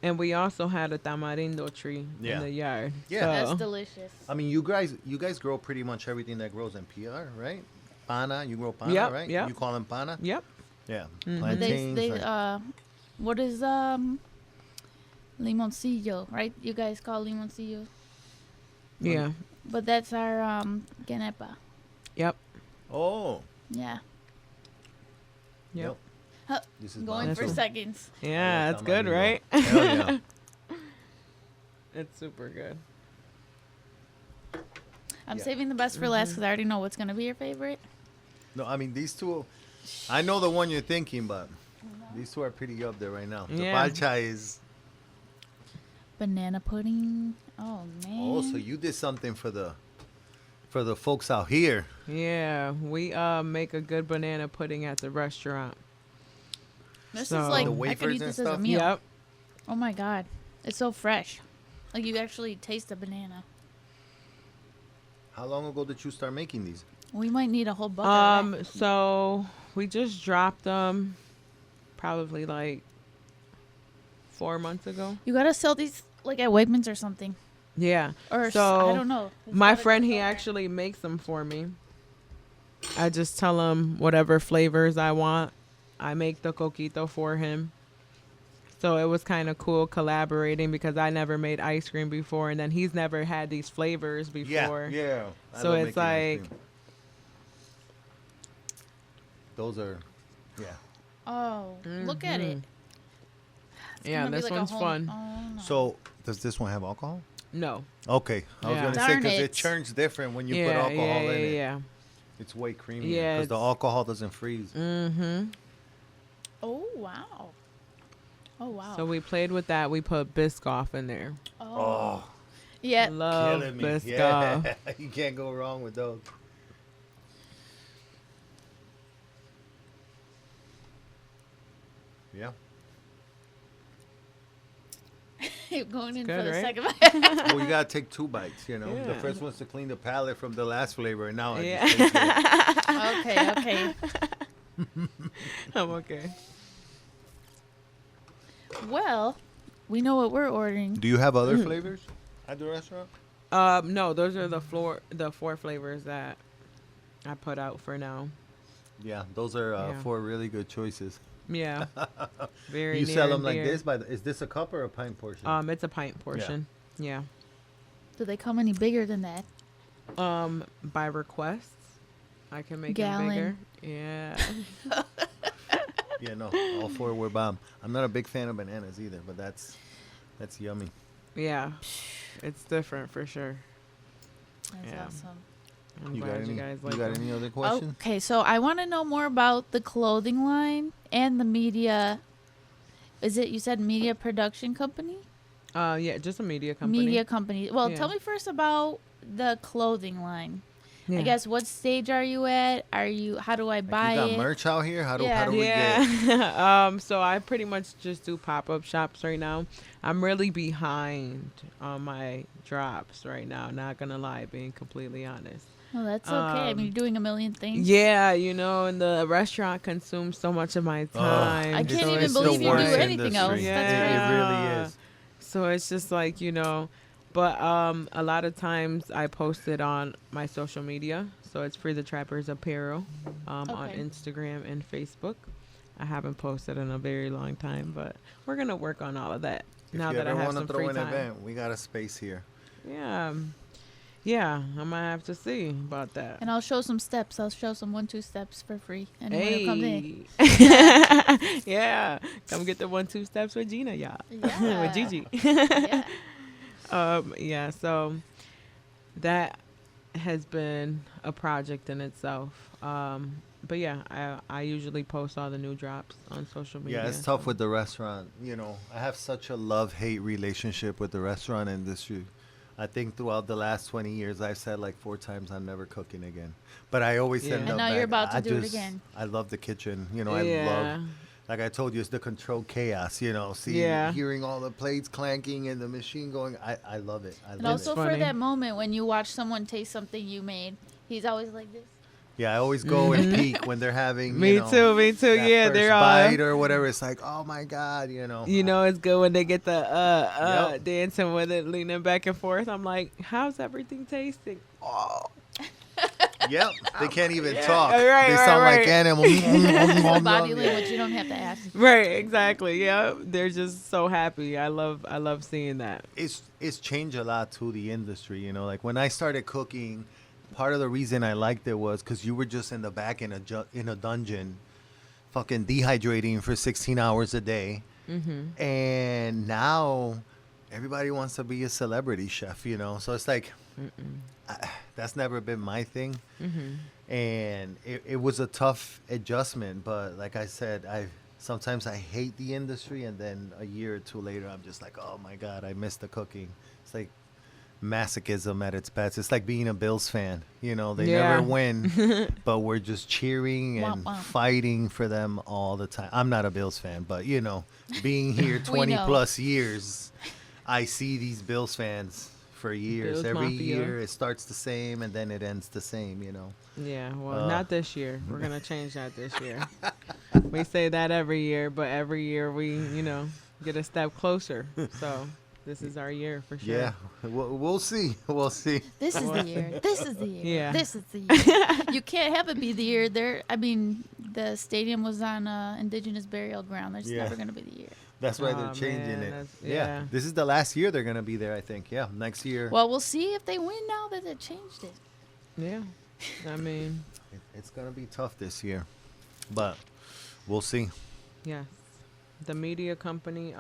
And we also had a tamarindo tree Yeah. in the yard. Yeah. That's So, delicious. I mean, you guys grow pretty much everything that grows in PR, right? Pana, you grow pana, Yep, right? yep. You call them pana? yep. Yeah. Mhm. Plantains. They like- what is limoncillo, right? You guys call limoncillo, Yeah. but that's our ganepa. Yep. oh. Yeah. Yep. Huh, This is Going bomb. for That's seconds. Yeah, like that's good, tamarindo. right? Hell yeah. It's super good. I'm Yeah. saving the best for last because I already know what's gonna be your favorite. No, I mean these two. I know the one you're thinking, but these two are pretty up there right now. The Yeah. palcha is. Banana pudding. Oh man. Oh, so you did something for the folks out here. Yeah, we make a good banana pudding at the restaurant. This so- is like The I could wafers eat and this as a stuff? meal. Yep. Oh my god, it's so fresh. Like you actually taste the banana. How long ago did you start making these? We might need a whole bucket. of that. So we just dropped them probably like 4 months ago. You gotta sell these like at Wegmans or something, Yeah. or So, I don't know. It's My gotta friend, go he somewhere. actually makes them for me. I just tell him whatever flavors I want. I make the coquito for him. So it was kind of cool collaborating because I never made ice cream before, and then he's never had these flavors before. Yeah. So it's like, those are, yeah. Oh, look at it. It's yeah, gonna be this like a one's whole- fun. Oh, no. So does this one have alcohol? No. Okay, I was Yeah. gonna say Darn because it. it churns different when you put yeah, alcohol yeah, in it. yeah, It's way creamier Yeah, because the it's- alcohol doesn't freeze. Mm-hmm. Oh wow. Oh wow. So we played with that. We put Biscoff in there. Oh, Yeah. Love killing me! Biscoff. Yeah, you can't go wrong with those. Yeah. You're going in good, for the right? second bite. Well, you gotta take 2 bites. You know, the Yeah. first one's to clean the palate from the last flavor, and now I Yeah. just taste it. Okay. I'm okay. Well, we know what we're ordering. Do you have other flavors at the restaurant? No, those are the 4 flavors that I put out for now. Yeah, those are Yeah. 4 really good choices. Yeah. Very You near sell them and like dear. this? Is this a cup or a pint portion? It's a pint portion. Yeah. Do they come any bigger than that? By request, I can make Gallon. it bigger. Yeah. Yeah, no, all 4 were bomb. I'm not a big fan of bananas either, but that's yummy. Yeah. It's different for sure. That's Yeah. awesome. I'm You got glad any? you guys You like got them. any other questions? Okay, so I want to know more about the clothing line and the media. Is it, you said media production company? Yeah, just a media company. Media company. Well, Yeah. tell me first about the clothing line. Yeah. I guess what stage are you at? How do I Like, buy you got it? merch out here? How do Yeah. we get? Yeah. So I pretty much just do pop-up shops right now. I'm really behind on my drops right now, not gonna lie, being completely honest. Well, that's okay. I mean, you're doing a million things. Yeah, and the restaurant consumes so much of my time. I can't so even it's believe just you do like- anything else. industry. That's It really is. So it's just like, but a lot of times I post it on my social media. So it's Free the Trappers Apparel on Okay. Instagram and Facebook. I haven't posted in a very long time, but we're going to work on all of that If now you that I ever have want to some throw free an time. event, we got a space here. Yeah. Yeah, I might have to see about that. And I'll show some steps. I'll show some 1-2 steps for free. Anyone who comes in. Hey. Yeah. Come get the 1-2 steps with Gina, y'all. Yeah. With Gigi. Yeah. Yeah, so that has been a project in itself. But yeah, I usually post all the new drops on social media. Yeah, it's tough with the restaurant. I have such a love-hate relationship with the restaurant industry. I think throughout the last 20 years, I've said like 4 times I'm never cooking again. But I always Yeah. end And up now back. you're about to I do it just- again. I love the kitchen. I Yeah. love, like I told you, it's the controlled chaos. Hearing all the plates clanking and the machine going. I love it. I And love also it. for funny. that moment when you watch someone taste something you made, he's always like this. Yeah, I always go and peek when they're having. Me too. that Yeah, first they're all. bite or whatever. It's like, oh my god, It's good when they get the Yep. dancing with it, leaning back and forth. I'm like, how's everything tasting? Oh, Yep, they can't even Yeah, talk. right, They right, sound like right. animals. The body language, you don't have to ask. right, exactly. Yeah, they're just so happy. I love seeing that. It's changed a lot to the industry. Like when I started cooking, part of the reason I liked it was because you were just in the back in a dungeon, fucking dehydrating for 16 hours a day. Mm-hmm. And now everybody wants to be a celebrity chef. So it's like that's never been my thing. Mm-hmm. And it was a tough adjustment, but like I said, sometimes I hate the industry, and then a year or 2 later I'm just like, oh my god, I miss the cooking. It's like masochism at its best. It's like being a Bills fan. They Yeah. never win, but we're just cheering and Womp womp. fighting for them all the time. I'm not a Bills fan, but being here 20 know. plus years, I see these Bills fans for years. Bills Every Mafia. year it starts the same and then it ends the same. Yeah, well, not this year. We're gonna change that this year. We say that every year, but every year we, get a step closer. So this is our year for sure. Yeah, we'll see. We'll see. This is the year. This is the year. Yeah. This is the year. You can't have it be the year. the stadium was on indigenous burial ground. There's Yeah. never gonna be the year. That's why they're Oh, changing man, it. that's- Yeah. yeah. This is the last year they're gonna be there. I think. Yeah. Next year. Well, we'll see if they win now that they changed it. Yeah. I mean, It's gonna be tough this year, but we'll see. yes. The media company,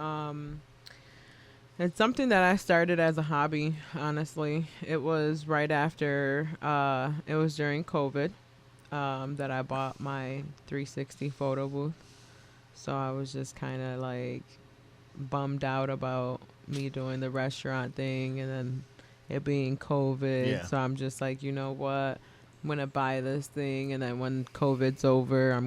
it's something that I started as a hobby, honestly. It was right after, it was during COVID, that I bought my 360 photo booth. So I was just kind of like bummed out about me doing the restaurant thing and then it being COVID. Yeah. So I'm just like, you know what? I'm going to buy this thing. And then when COVID's over,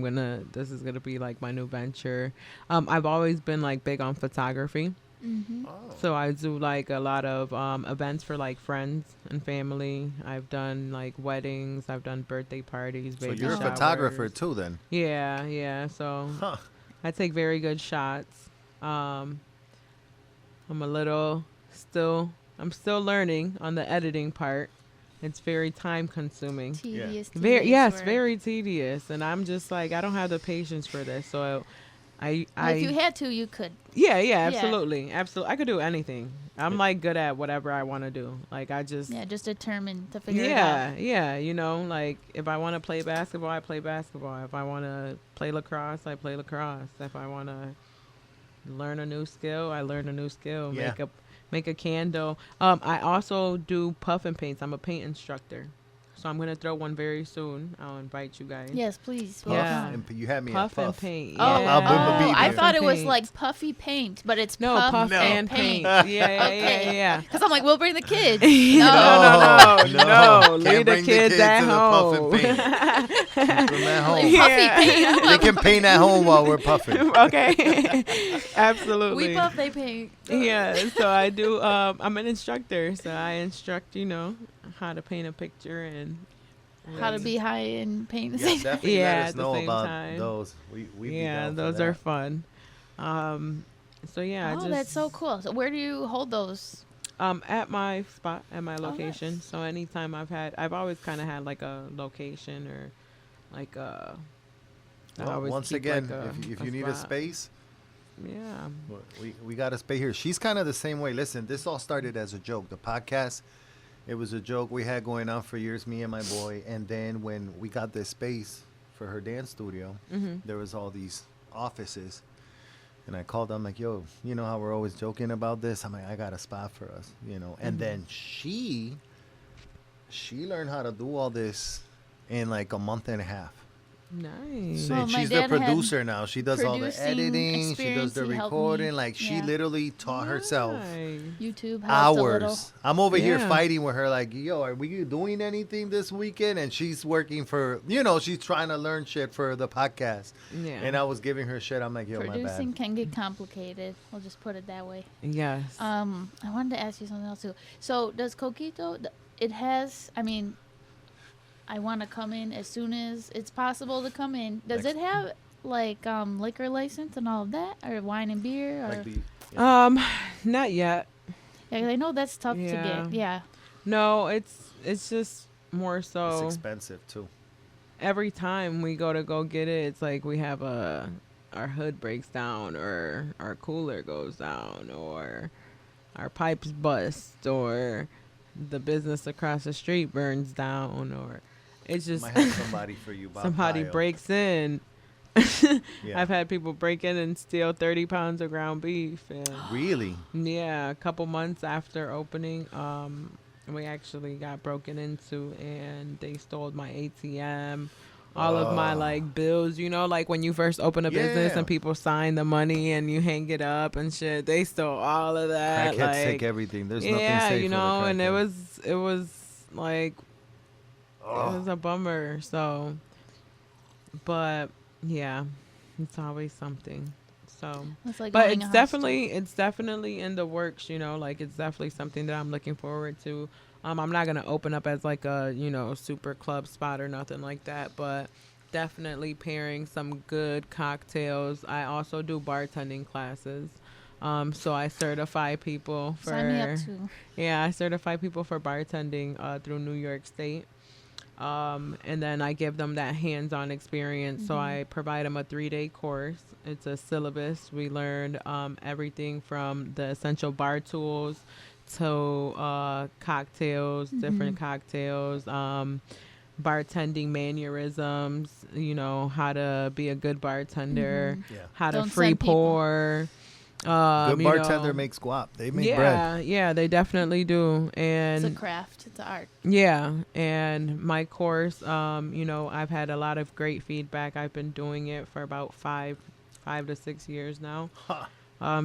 this is going to be like my new venture. I've always been like big on photography. Mm-hmm. Oh. So I do like a lot of events for like friends and family. I've done like weddings. I've done birthday parties, So baby you're a showers. photographer too, then? Yeah. So Huh. I take very good shots. I'm a little I'm still learning on the editing part. It's very time consuming. Tedious. Yes, work. very tedious. And I'm just like, I don't have the patience for this. So Well, if you had to, you could. yeah, absolutely. I could do anything. I'm Yeah. like good at whatever I want to do. Like I just Yeah, just determined to figure it out. yeah, you know, like if I want to play basketball, I play basketball. If I want to play lacrosse, I play lacrosse. If I want to learn a new skill, I learn a new skill. Yeah. Make a candle. I also do puff and paints. I'm a paint instructor. So I'm gonna throw one very soon. I'll invite you guys. Yes, please. Puff Yeah. and you had me Puff at and puff. paint. Oh, Yeah. I Puff thought and it was paint. like puffy paint, but it's No, puff No. and paint. Yeah. Okay. Yeah. Because I'm like, we'll bring the kids. No. Can't Leave the bring kids at to the puff and home. paint. Keep 'em at home. Like, Yeah. puffy paint. I'm They like, can paint at home while we're puffing. Okay. Absolutely. we puff, they paint. Yeah, so I do I'm an instructor, so I instruct, you know, how to paint a picture and How to be high in paint. Yeah, definitely Yeah, let at us the know same about time. those. We yeah, be down for those that. are fun. So yeah, Oh, that's so cool. So where do you hold those? At my spot, at my location. nice. So anytime I've always kind of had like a location or like a. I Well, always once keep, again, like, if you need a spot. space, Yeah. we got a space here. She's kind of the same way. Listen, this all started as a joke. The podcast, it was a joke we had going on for years, me and my boy. And then when we got this space for her dance studio, Mhm. there was all these offices. And I called her, I'm like, yo, you know how we're always joking about this? I'm like, I got a spot for us, you know. And then she learned how to do all this in like a month and a half. Nice. So Well, my she's the dad had producer now. She does all the producing editing. She does experience. the He helped me. recording. Like she Yeah. literally taught herself Nice. YouTube helped a little. hours. I'm over here Yeah. fighting with her. Like, yo, are we doing anything this weekend? And she's working for, you know, she's trying to learn shit for the podcast. Yeah. And I was giving her shit. I'm like, yo, Producing my bad. can get complicated. We'll just put it that way. Yes. I wanted to ask you something else too. So does Coquito? It has. I mean, I want to come in as soon as it's possible to come in. Does Next- it have like liquor license and all of that, or wine and beer, or? Like the, Not yet. Yeah, 'cause I know that's tough to Yeah. get. Yeah. No, it's just more it's so expensive too. every time we go get it, it's like we have our hood breaks down or our cooler goes down or our pipes bust or the business across the street burns down or it's just Might have somebody for you. Bob somebody Pyle. breaks in. Yeah. I've had people break in and steal 30 pounds of ground beef and Really? yeah, a couple months after opening, we actually got broken into and they stole my ATM, all of my like bills, you know, like when you first open a business Yeah. and people sign the money and you hang it up and shit. They stole all of that. Crackheads like, take everything. There's nothing yeah, safe you for the know, and it crackhead. was like it was a bummer. So, but yeah, it's always something. So, It's like but owning a it's house, too. definitely in the works, you know, like it's definitely something that I'm looking forward to. I'm not gonna open up as like a, you know, super club spot or nothing like that, but definitely pairing some good cocktails. I also do bartending classes. So I certify people for Sign me up too. yeah, I certify people for bartending through New York State. And then I give them that hands-on experience. So I provide them a 3-day course. It's a syllabus. We learned everything from the essential bar tools to cocktails, different cocktails, bartending mannerisms, how to be a good bartender, Yeah. how to Don't free send people. pour. Good bartender makes guap. They make bread. Yeah, they definitely do. And It's a craft. It's an art. yeah, and my course, I've had a lot of great feedback. I've been doing it for about 5 to 6 years now. Huh.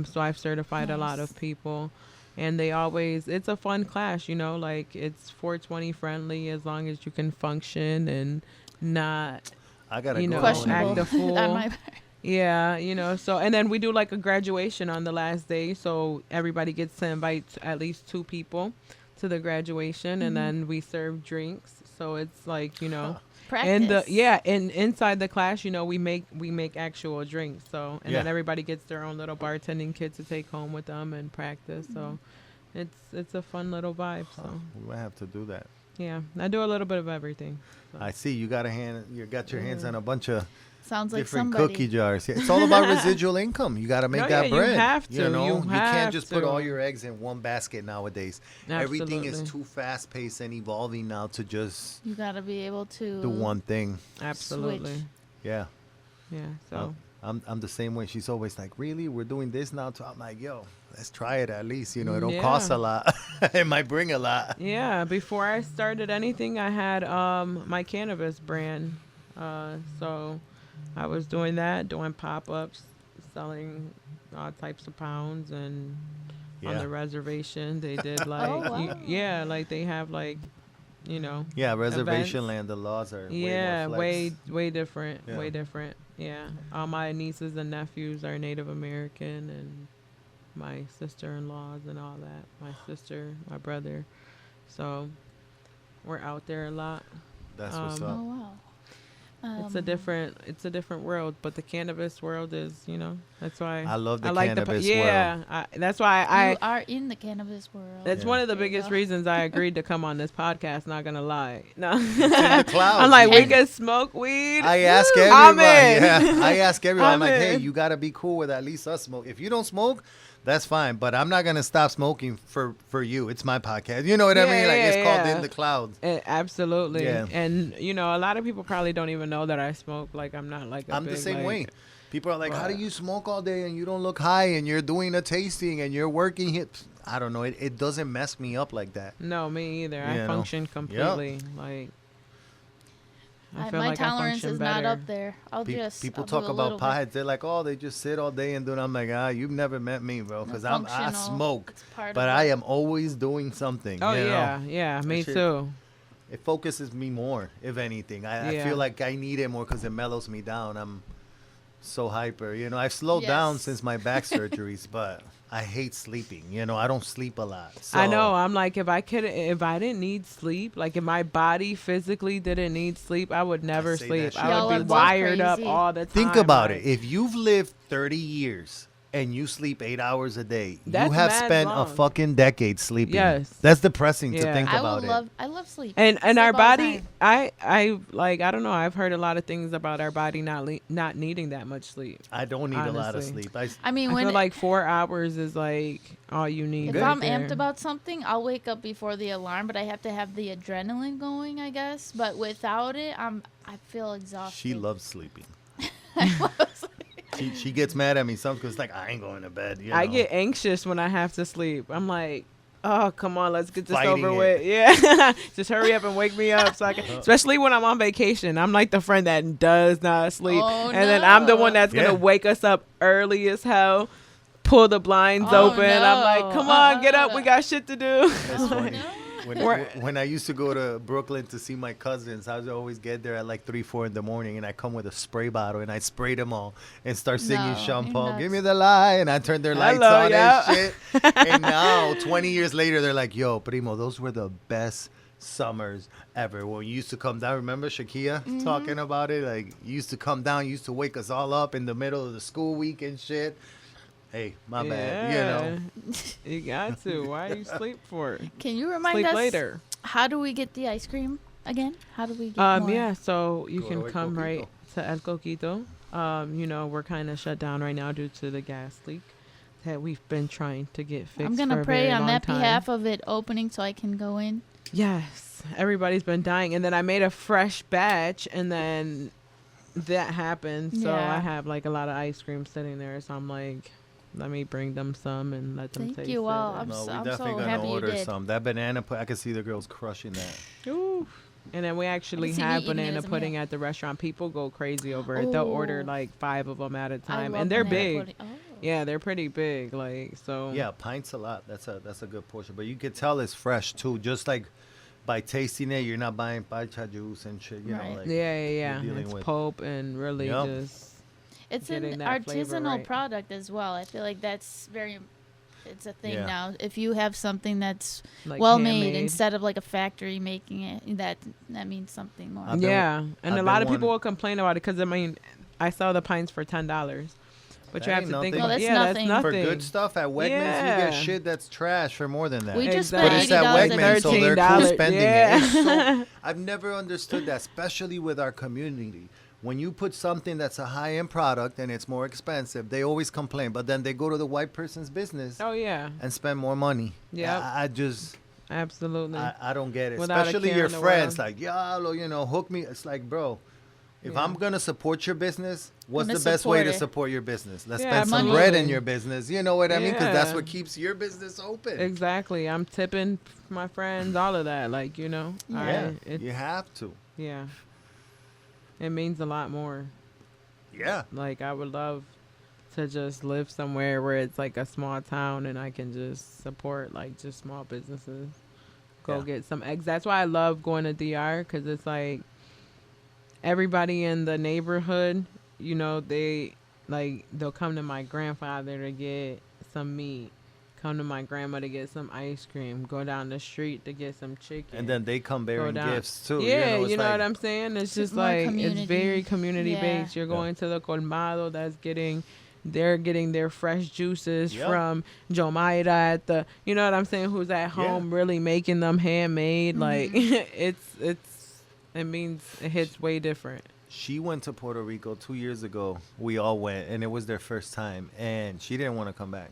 So I've certified a lot Nice. of people, and it's a fun class, like it's 420 friendly as long as you can function and not, I gotta go. Questionable act a fool. on my part. Yeah, so, and then we do like a graduation on the last day. So everybody gets to invite at least 2 people to the graduation, and then we serve drinks. So it's like, Practice. and inside the class, we make actual drinks. So, and then everybody gets their own little bartending kit to take home with them and practice. So it's a fun little vibe. So We might have to do that. yeah, I do a little bit of everything. So. I see you got your hands on a bunch of Sounds like different somebody. cookie jars. Yeah, it's all about residual income. You got to make No, that yeah, you bread. have to. You can't have just put all to. your eggs in one basket nowadays. Everything is Absolutely. too fast paced and evolving now to just You gotta be able to do one thing. Absolutely. Switch. Yeah. Yeah. So. I'm the same way. She's always like, "Really? We're doing this now?" So I'm like, "Yo, let's try it at least. It don't Yeah. cost a lot. It might bring a lot." Yeah, before I started anything, I had my cannabis brand. So I was doing pop-ups, selling all types of pounds, and on Yeah. the reservation they did like wow. like they have like Yeah, reservation events. land. The laws are Yeah, way more flex. way different, Yeah. way different. Yeah, all my nieces and nephews are Native American, and my sister-in-laws and all that. My sister, my brother. So we're out there a lot. That's what's up. Oh wow. It's a different world, but the cannabis world is, that's why I love the like cannabis yeah, that's why You are in the cannabis world. that's Yeah. one of the There you biggest go. reasons I agreed to come on this podcast. Not gonna lie, no. It's in the clouds. I'm like, we man. can smoke weed. I ask Woo, everybody. I'm in. Yeah, I ask everyone. I'm I'm like, hey, in. you gotta be cool with at least us smoke. If you don't smoke, that's fine. But I'm not gonna stop smoking for you. It's my podcast. You know what I Yeah, mean? Like it's called yeah. In the Clouds. Absolutely. Yeah. And a lot of people probably don't even know that I smoke. Like I'm not like a I'm the big, same like- way. People are like, how do But- you smoke all day and you don't look high and you're doing a tasting and you're working hips? I don't know. It doesn't mess me up like that. No, me either. I You know. function completely. Like I feel my like I tolerance function is better. not up there. I'll just People I'll do talk a about little bit. potheads. They're like, oh, they just sit all day and do it. I'm like, you've never met me, bro, because I Functional. smoke, It's part but of I it. am always doing something. Oh you know? yeah, me shit- too. It focuses me more, if anything. I Yeah. feel like I need it more because it mellows me down. I'm so hyper. I've slowed down Yes. since my back surgeries, but I hate sleeping. I don't sleep a lot. So, I know. I'm like, if I didn't need sleep, like if my body physically didn't need sleep, I would never say that sleep. shit. I Y'all would are be both wired up crazy. all the time. Think about like- it. If you've lived 30 years and you sleep 8 hours a day, you That's have mad spent long. a fucking decade sleeping. Yes. That's depressing to Yeah. think I about would it. I love sleep. And Sleep our all the body, time. I like, I don't know. I've heard a lot of things about our body not needing that much sleep. I don't need a lot of Honestly. sleep. I mean, I when feel like 4 hours is like all you need. if Good. right I'm there. amped about something, I'll wake up before the alarm, but I have to have the adrenaline going, I guess. But without it, I feel exhausted. She loves sleeping. She gets mad at me sometimes because like I ain't going to bed. I get anxious when I have to sleep. I'm like, oh, come on, let's get this Fighting over it. with. Yeah, just hurry up and wake me up so I can. Especially when I'm on vacation, I'm like the friend that does not sleep, Oh, and then I'm the no. one that's Yeah. gonna wake us up early as hell, pull the blinds Oh, open. I'm like, no. come on, get up, we got shit to do. That's funny. No. When I used to go to Brooklyn to see my cousins, I would always get there at like 3, 4 in the morning, and I come with a spray bottle and I spray them all and start singing No, Sean you're Paul, nuts. "Give me the lie," and I turn their lights Hello, on yeah. and shit. And now, 20 years later, they're like, "Yo, primo, those were the best summers ever." When you used to come down, remember Shakia talking about it? Like, you used to come down, you used to wake us all up in the middle of the school week and shit. Hey, my bad. You got to. Why you sleep for? Can you remind Sleep us later. how do we get the ice cream? again? How do we get more? Yeah, so you Go can to come Coquito. right to El Coquito. You know, we're kind of shut down right now due to the gas leak that we've been trying to get fixed I'm for gonna a pray very on long that time. behalf of it opening so I can go in. Yes, everybody's been dying, and then I made a fresh batch, and then that happened. So Yeah. I have like a lot of ice cream sitting there. So I'm like, let me bring them some and let them Thank taste you. Well, it. I'm No, so- we I'm definitely so gonna happy you order did. some. That banana I can see the girls crushing that. Ooh. And then we actually see me have eating it banana as a pudding meal. at the restaurant. People go crazy over it. They'll order Ooh. like 5 of them at a I time, love and they're banana big. pudding. Oh. Yeah, they're pretty big. Like so. Yeah, pints a lot. That's a good portion. But you could tell it's fresh too. Just like by tasting it, you're not buying pacha juice and shit. You know, Right. like Yeah. dealing It's with- pulp and really Yep. just It's an getting that flavor artisanal right. product as well. I feel like that's very. It's a thing Yeah. now. If you have something that's like well made handmade. instead of like a factory making it, that means something more. I've been- Yeah, and I've a lot been of people wanting- will complain about it because I mean, I sell the pints for $10, but That you have ain't to think nothing. about No, that's yeah, nothing. that's For nothing. good stuff at Wegmans, you Yeah. get shit that's trash for more than that. We just Exactly. spent But it's at $80 Wegmans, so they're cool $13, spending yeah. it. It's so, I've never understood that, especially with our community. When you put something that's a high-end product and it's more expensive, they always complain. But then they go to the white person's business Oh yeah, and spend more money. Yep. I just, absolutely. I don't get it. Without a Especially care your in the friends, world. like, yalo, hook me. It's like, bro, if Yeah. I'm gonna support your business, what's Gonna the best way to support it. support your business? Let's Yeah, spend some bread in absolutely. your business. You know what I mean? Because that's Yeah. what keeps your business open. Exactly. I'm tipping my friends, all of that. Like Yeah, it's, you have to. yeah. It means a lot more. Yeah. Like I would love to just live somewhere where it's like a small town and I can just support like just small businesses. Go Yeah. get some eggs. That's why I love going to DR because it's like everybody in the neighborhood, they'll come to my grandfather to get some meat, come to my grandma to get some ice cream, go down the street to get some chicken. And then they come bearing down. gifts too. Yeah, it's you know like- what I'm saying? It's just more like community. it's very community Yeah. based. You're Yeah. going to the colmado they're getting their fresh juices Yep. from Jomaira at the you know what I'm saying, who's at home really making them handmade. Like it means it hits way different. She went to Puerto Rico 2 years ago. We all went, and it was their first time, and she didn't want to come back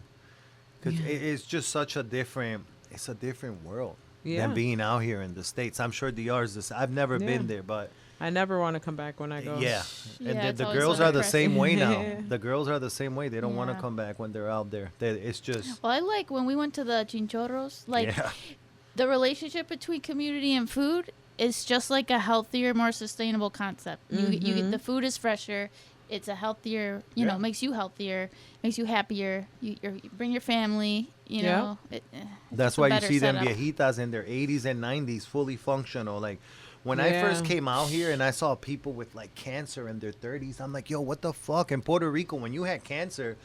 because it's just such a different. It's a different world Yeah. than being out here in the States. I'm sure DR is this. I've never Yeah. been there, but I never want to come back when I go. yeah. Yeah, And it's the always girls so are the depressing. same way now. Yeah. The girls are the same way. They don't want to Yeah. come back when they're out there. It's just Well, I like when we went to the Chinchorros, like yeah. the relationship between community and food is just like a healthier, more sustainable concept. You get the food is fresher. It's a healthier, Yeah. makes you healthier, makes you happier. You bring your family, you Yeah. know. That's just a why you better see them setup. viejitas in their 80s and 90s fully functional. Like when I first Yeah. came out here and I saw people with like cancer in their 30s, I'm like, yo, what the fuck? In Puerto Rico, when you had cancer,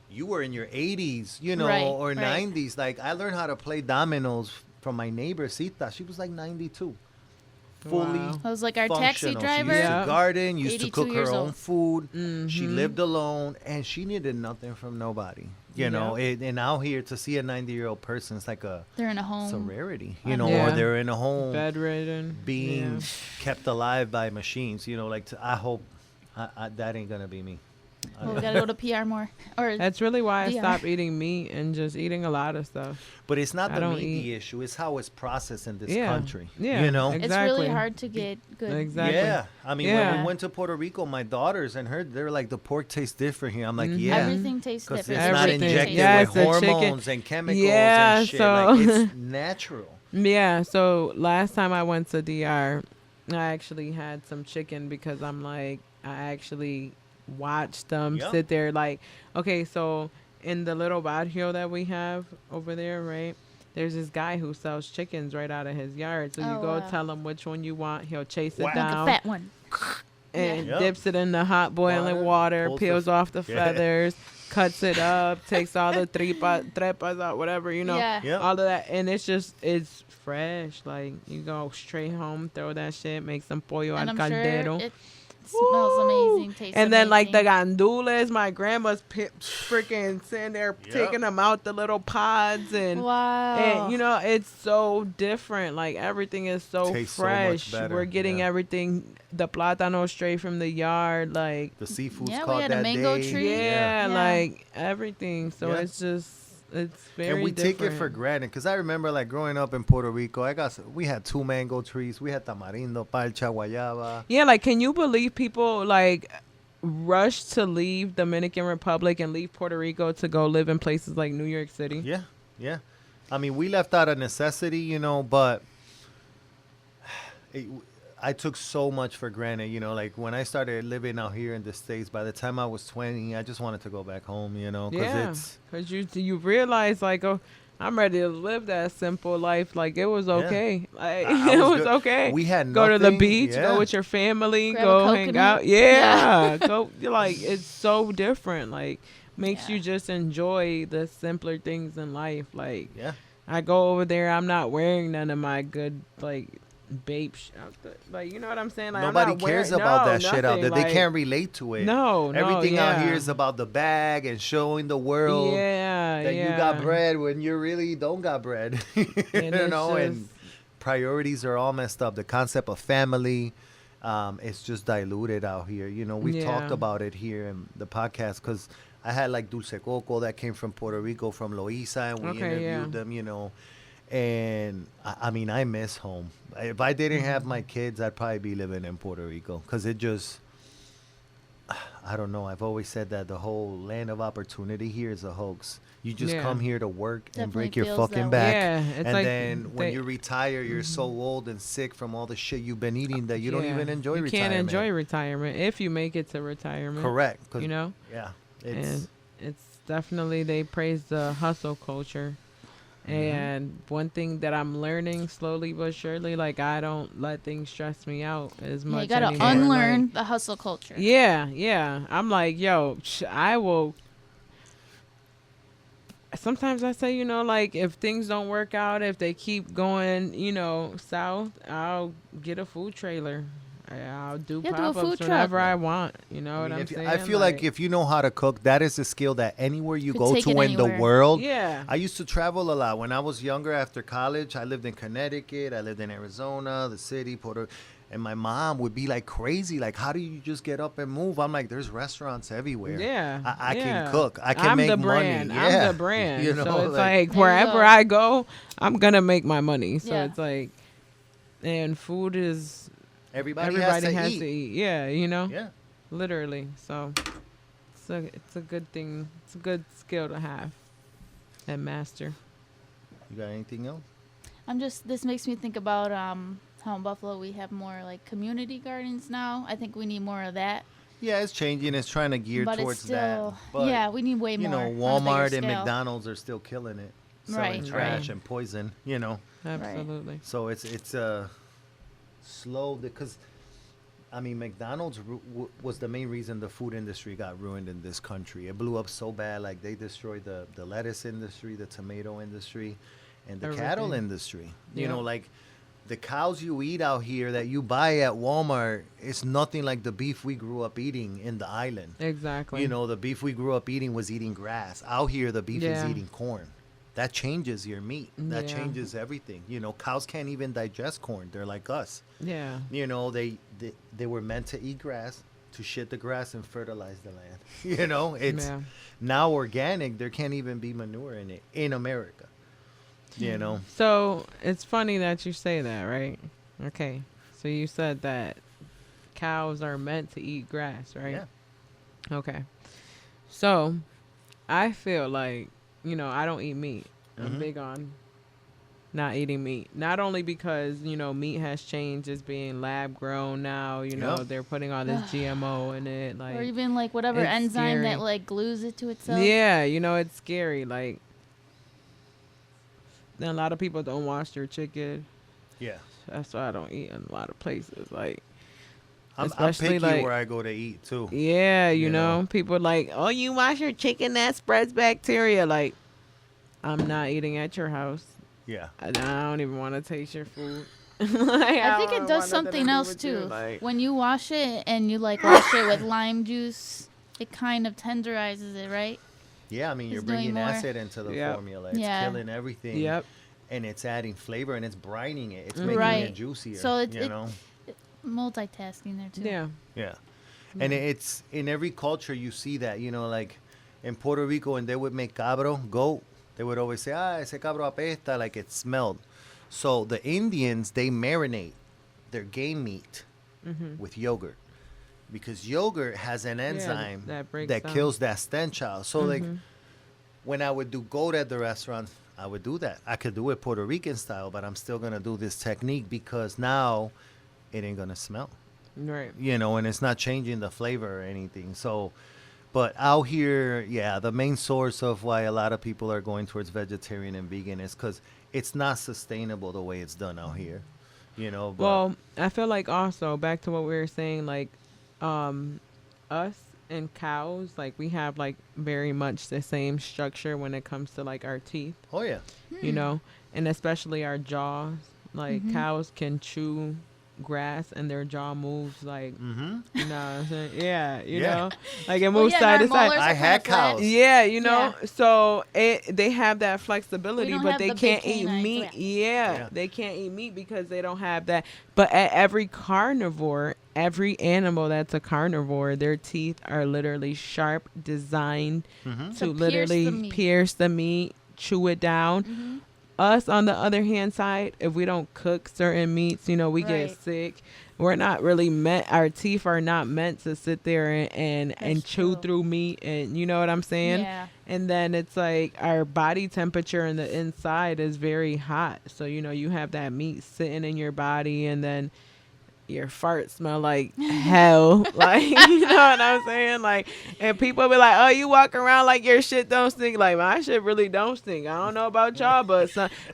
you were in your 80s, Right, or right. 90s. Like I learned how to play dominoes from my neighbor Sita. She was like 92. Fully Wow. I was like our taxi functional. driver. She used Yeah. to garden, used to 82 cook her years own old. food. She Mhm. lived alone, and she needed nothing from nobody. You know, and out here to see a 90-year-old person, it's like They're in a it's a home. rarity, Yeah. or they're in a home Bedridden. being Yeah. kept alive by machines. I hope that ain't gonna be me. Well, we gotta go to PR more. Or That's really why I DR. stopped eating meat and just eating a lot of stuff. But it's not I the don't meat the eat. issue; it's how it's processed in this Yeah. country. Yeah. You know. it's Exactly. really hard to get good. Exactly. Yeah, I mean, when Yeah. we went to Puerto Rico, my daughters and they're like, the pork tastes different here. I'm like, Mhm. yeah, Everything tastes because it's different. not Everything. injected Yes, with the chicken. hormones and chemicals Yeah, and shit. so- Like it's natural. Yeah, so last time I went to DR, I actually had some chicken because I'm like, I actually watched them Yep. sit there. Like, okay, so in the little barrio that we have over there, right? There's this guy who sells chickens right out of his yard. So you Oh, go wow. tell him which one you want. He'll chase it Wow. Like a down fat one. and Yep. dips it in the hot boiling water, pulls peels off the Yeah. feathers, cuts it up, takes all the trepas out, whatever, Yeah. Yep. all of that, and it's fresh. Like you go straight home, throw that shit, make some pollo And al I'm sure caldero. it smells amazing tastes And then like the amazing. gandules, my grandma's freaking sitting there Yep. taking them out the little pods and Wow. you know, it's so different. Like everything is so Tastes so much fresh. better, We're getting yeah. everything, the plátano straight from the yard. Like, The seafood's Yeah, we caught had a that mango day. tree. yeah, Yeah. like everything. So Yeah. it's just, it's very And we different. take it for granted because I remember like growing up in Puerto Rico, we had 2 mango trees. We had tamarindo, palcha, guayaba. Yeah, like, can you believe people like rush to leave Dominican Republic and leave Puerto Rico to go live in places like New York City? Yeah, yeah. I mean, we left out of necessity, but it, I took so much for granted, like when I started living out here in the States, by the time I was 20, I just wanted to go back home, because Yeah, it's, because you realize like, oh, I'm ready to live that simple life. Like it was Yeah. okay. Like I it was was good. okay. We had Go to the nothing, beach, yeah. go with your family, Grab a go hang coconut. out. Yeah, Yeah. go. Like it's so different. Like makes Yeah. you just enjoy the simpler things in life. Like Yeah. I go over there, I'm not wearing none of my good like babe outfit. Like you know what I'm saying? Like I'm Nobody not cares wearing, about no, that shit out nothing, there. like, They can't relate to it. No, Everything out here yeah. is about the bag and showing the world Yeah, that yeah. you got bread when you really don't got bread. you it's know, and just- priorities are all messed up. The concept of family, it's just diluted out here. We've talked Yeah. about it here in the podcast because I had like Dulce Coco that came from Puerto Rico, from Loíza, and we Okay, interviewed yeah. them, and I mean, I miss home. If I didn't have my kids, I'd probably be living in Puerto Rico because it just, I don't know. I've always said that the whole land of opportunity here is a hoax. You just Yeah. come here to work and Definitely break your feels fucking that way. back. Yeah, it's And like then when they- you retire, you're so old and sick from all the shit you've been eating that you don't Yeah. even enjoy you retirement. can't enjoy retirement if you make it to retirement. Correct. 'Cause- You know, Yeah. It's, and it's definitely, they praise the hustle culture. Mhm. And one thing that I'm learning slowly but surely, like I don't let things stress me out as Yeah, much. you gotta anymore. unlearn Like, the hustle culture. yeah. I'm like, yo, I will. Sometimes I say, like if things don't work out, if they keep going, south, I'll get a food trailer. I'll do Yeah, do a pop-ups food truck. whenever I want. You know what I mean, I'm if you- saying? I feel like if you know how to cook, that is a skill that anywhere you Could go take to it in the anywhere. world. yeah, I used to travel a lot. When I was younger after college, I lived in Connecticut. I lived in Arizona, the city, Puerto. And my mom would be like crazy. Like, how do you just get up and move? I'm like, there's restaurants everywhere. yeah, I yeah. can cook. I can I'm make the brand. money. Yeah. I'm the brand. You know, so it's There like you wherever go. I go, I'm gonna make my money. So Yeah. it's like, and food is everybody everybody has to eat. Yeah, Yeah. literally. So it's a good thing. It's a good skill to have and master. You got anything else? This makes me think about how in Buffalo we have more like community gardens now. I think we need more of that. Yeah, it's changing. It's trying to gear but towards it's still, that. But, yeah, we need way more. on a bigger Walmart and scale. McDonald's are still killing it. Selling Right, trash right. and poison, Absolutely. So it's slow because, I mean, McDonald's was the main reason the food industry got ruined in this country. It blew up so bad, like they destroyed the lettuce industry, the tomato industry, and the cattle Everything. industry. Yeah. Like the cows you eat out here that you buy at Walmart, it's nothing like the beef we grew up eating in the island. Exactly. The beef we grew up eating was eating grass. Out here, the beef is Yeah. eating corn. That changes your meat. That Yeah. changes everything. Cows can't even digest corn. They're like us. Yeah. They were meant to eat grass, to shit the grass and fertilize the land. It's Yeah. now organic. There can't even be manure in it in America. So it's funny that you say that, right? Okay. So you said that cows are meant to eat grass, right? Yeah. Okay. So I feel like, I don't eat meat. I'm Mhm. big on not eating meat. Not only because, meat has changed as being lab grown now, Yep. they're putting all this GMO in it. Like, Or even like whatever it's enzyme that scary. like glues it to itself. yeah, it's scary. Like, then a lot of people don't wash their chicken. Yeah. That's why I don't eat in a lot of places. Like, I'm especially picky like, where I go to eat too. yeah, you You know, know? people like, oh, you wash your chicken, that spreads bacteria. Like, I'm not eating at your house. Yeah. I don't even want to taste your food. I think it does something else too. When you wash it and you like wash it with lime juice, it kind of tenderizes it, right? Yeah, I mean, you're It's doing bringing more. acid into the Yep. formula. It's Yeah. killing everything. Yep. And it's adding flavor and it's brining it. It's Mhm. making Right. it juicier. So you know? Multitasking there too. Yeah. Yeah. And it's in every culture you see that, you know, like in Puerto Rico when they would make cabro, goat, they would always say, ese cabro apesta, like it smelled. So the Indians, they marinate their game meat with yogurt because yogurt has an enzyme that breaks that down. kills that stench out. So like when I would do goat at the restaurant, I would do that. I could do it Puerto Rican style, but I'm still going to do this technique because now it ain't going to smell. Right. You know, and it's not changing the flavor or anything. So, but out here, yeah, the main source of why a lot of people are going towards vegetarian and vegan is because it's not sustainable the way it's done out here. You know, but Well, I feel like also back to what we were saying, like us and cows, like we have like very much the same structure when it comes to like our teeth, oh yeah, you know, and especially our jaws. Like Mhm. cows can chew grass and their jaw moves like, you know what I'm saying? Yeah, you Yeah. know, like it Well, moves yeah, side to and our side. molars I are had kinda flat. cows. Yeah, you know, Yeah. so they have that flexibility, don't but have they the big can't eat canines, meat. yeah. Yeah, they can't eat meat because they don't have that. But at every carnivore, every animal that's a carnivore, their teeth are literally sharp, designed Mm-hmm. to To literally pierce the meat, chew it down. Mhm. Us, on the other hand side, if we don't cook certain meats, you know, we Right. get sick. We're not really meant, our teeth are not meant to sit there and That's chew true. through meat, and you know what I'm saying? Yeah. And then it's like our body temperature in the inside is very hot. So, you know, you have that meat sitting in your body, and then your farts smell like hell. Like, you know what I'm saying? Like, and people be like, oh, you walk around like your shit don't stink. Like, my shit really don't stink. I don't know about y'all,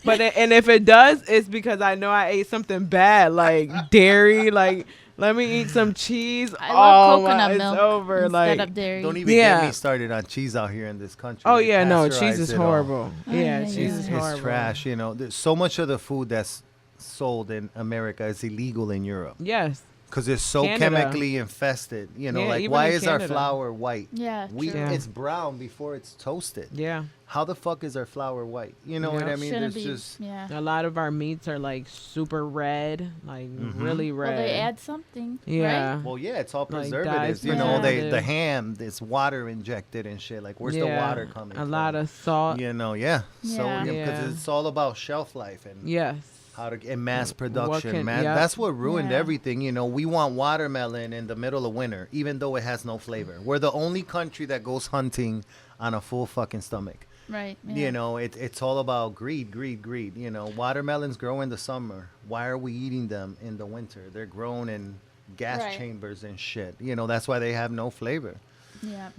and if it does, it's because I know I ate something bad, like dairy. Like, let me eat some cheese. I love coconut it's milk over. instead Like, of dairy. Don't even Yeah. get me started on cheese out here in this country. oh They yeah, no, pasteurize cheese is it all. horrible. Oh, Yeah, yeah, cheese yeah. is It's horrible. trash. You know, there's so much of the food that's sold in America is illegal in Europe. Yes. Because it's so Canada. chemically infested. You know, Yeah, like even why in is our Canada. flour white? Yeah, true. Yeah. It's brown before it's toasted. Yeah. How the fuck is our flour white? You know what Yeah. I mean? Shouldn't There's be. just Yeah. A lot of our meats are like super red, like really red. Well, they add something. Yeah. Right? well, yeah, it's all Like preservatives. dyes, You know, preservative. the ham, it's water injected and shit. Like, where's the Yeah. water coming A from? lot of salt. You know, yeah. So Yeah. because Yeah. it's all about shelf life and Yes. how to in mass production. yep. That's what ruined Yeah. everything. You know, we want watermelon in the middle of winter, even though it has no flavor. We're the only country that goes hunting on a full fucking stomach. Right. Yeah. You know, it's all about greed, greed, greed. You know, watermelons grow in the summer. Why are we eating them in the winter? They're grown in gas Right. chambers and shit. You know, that's why they have no flavor. Yeah.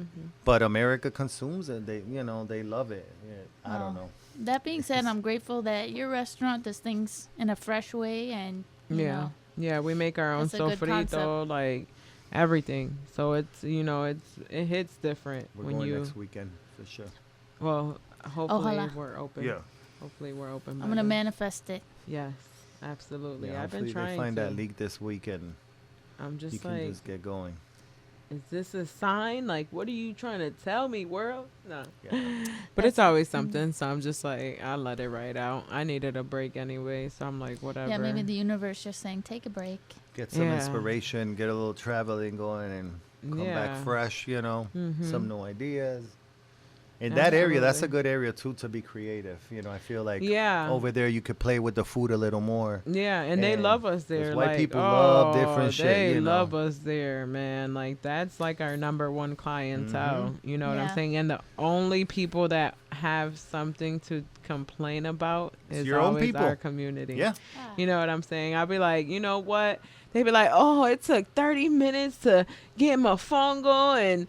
But America consumes it. They, you know, they love it. Yeah, I don't Well, know. That being said, I'm grateful that your restaurant does things in a fresh way, and you Yeah. know, Yeah, we make our own That's a good sofrito, concept. like everything. So it's, you know, it hits different We're when going you next weekend for sure. well, hopefully Ojalá. we're open. Yeah. Hopefully we're open. I'm by gonna then. manifest it. Yes. Absolutely. Yeah, I've been hopefully trying they find to. that leak this week and I'm you just can like, just get going. is this a sign? Like, what are you trying to tell me, world? No. Yeah. But it's That's- always something, so I'm just like, I let it ride out. I needed a break anyway, so I'm like, whatever. Yeah, maybe the universe just saying, take a break. Get some Yeah. inspiration, get a little traveling going, and come back fresh. You know, Mhm. some new ideas. In that area, that's a Absolutely. good area too to be creative. You know, I feel like Yeah. over there you could play with the food a little more. Yeah, and they And love us 'cause there. white Like, people love different oh, shit, They you know. love us there, man. Like that's like our number one clientele. You know what I'm Yeah. saying? And the only people that have something to complain about It's is your own always people. our community. Yeah, You know what I'm saying? I'll be like, you know what? They be like, oh, it took 30 minutes to get mofongo and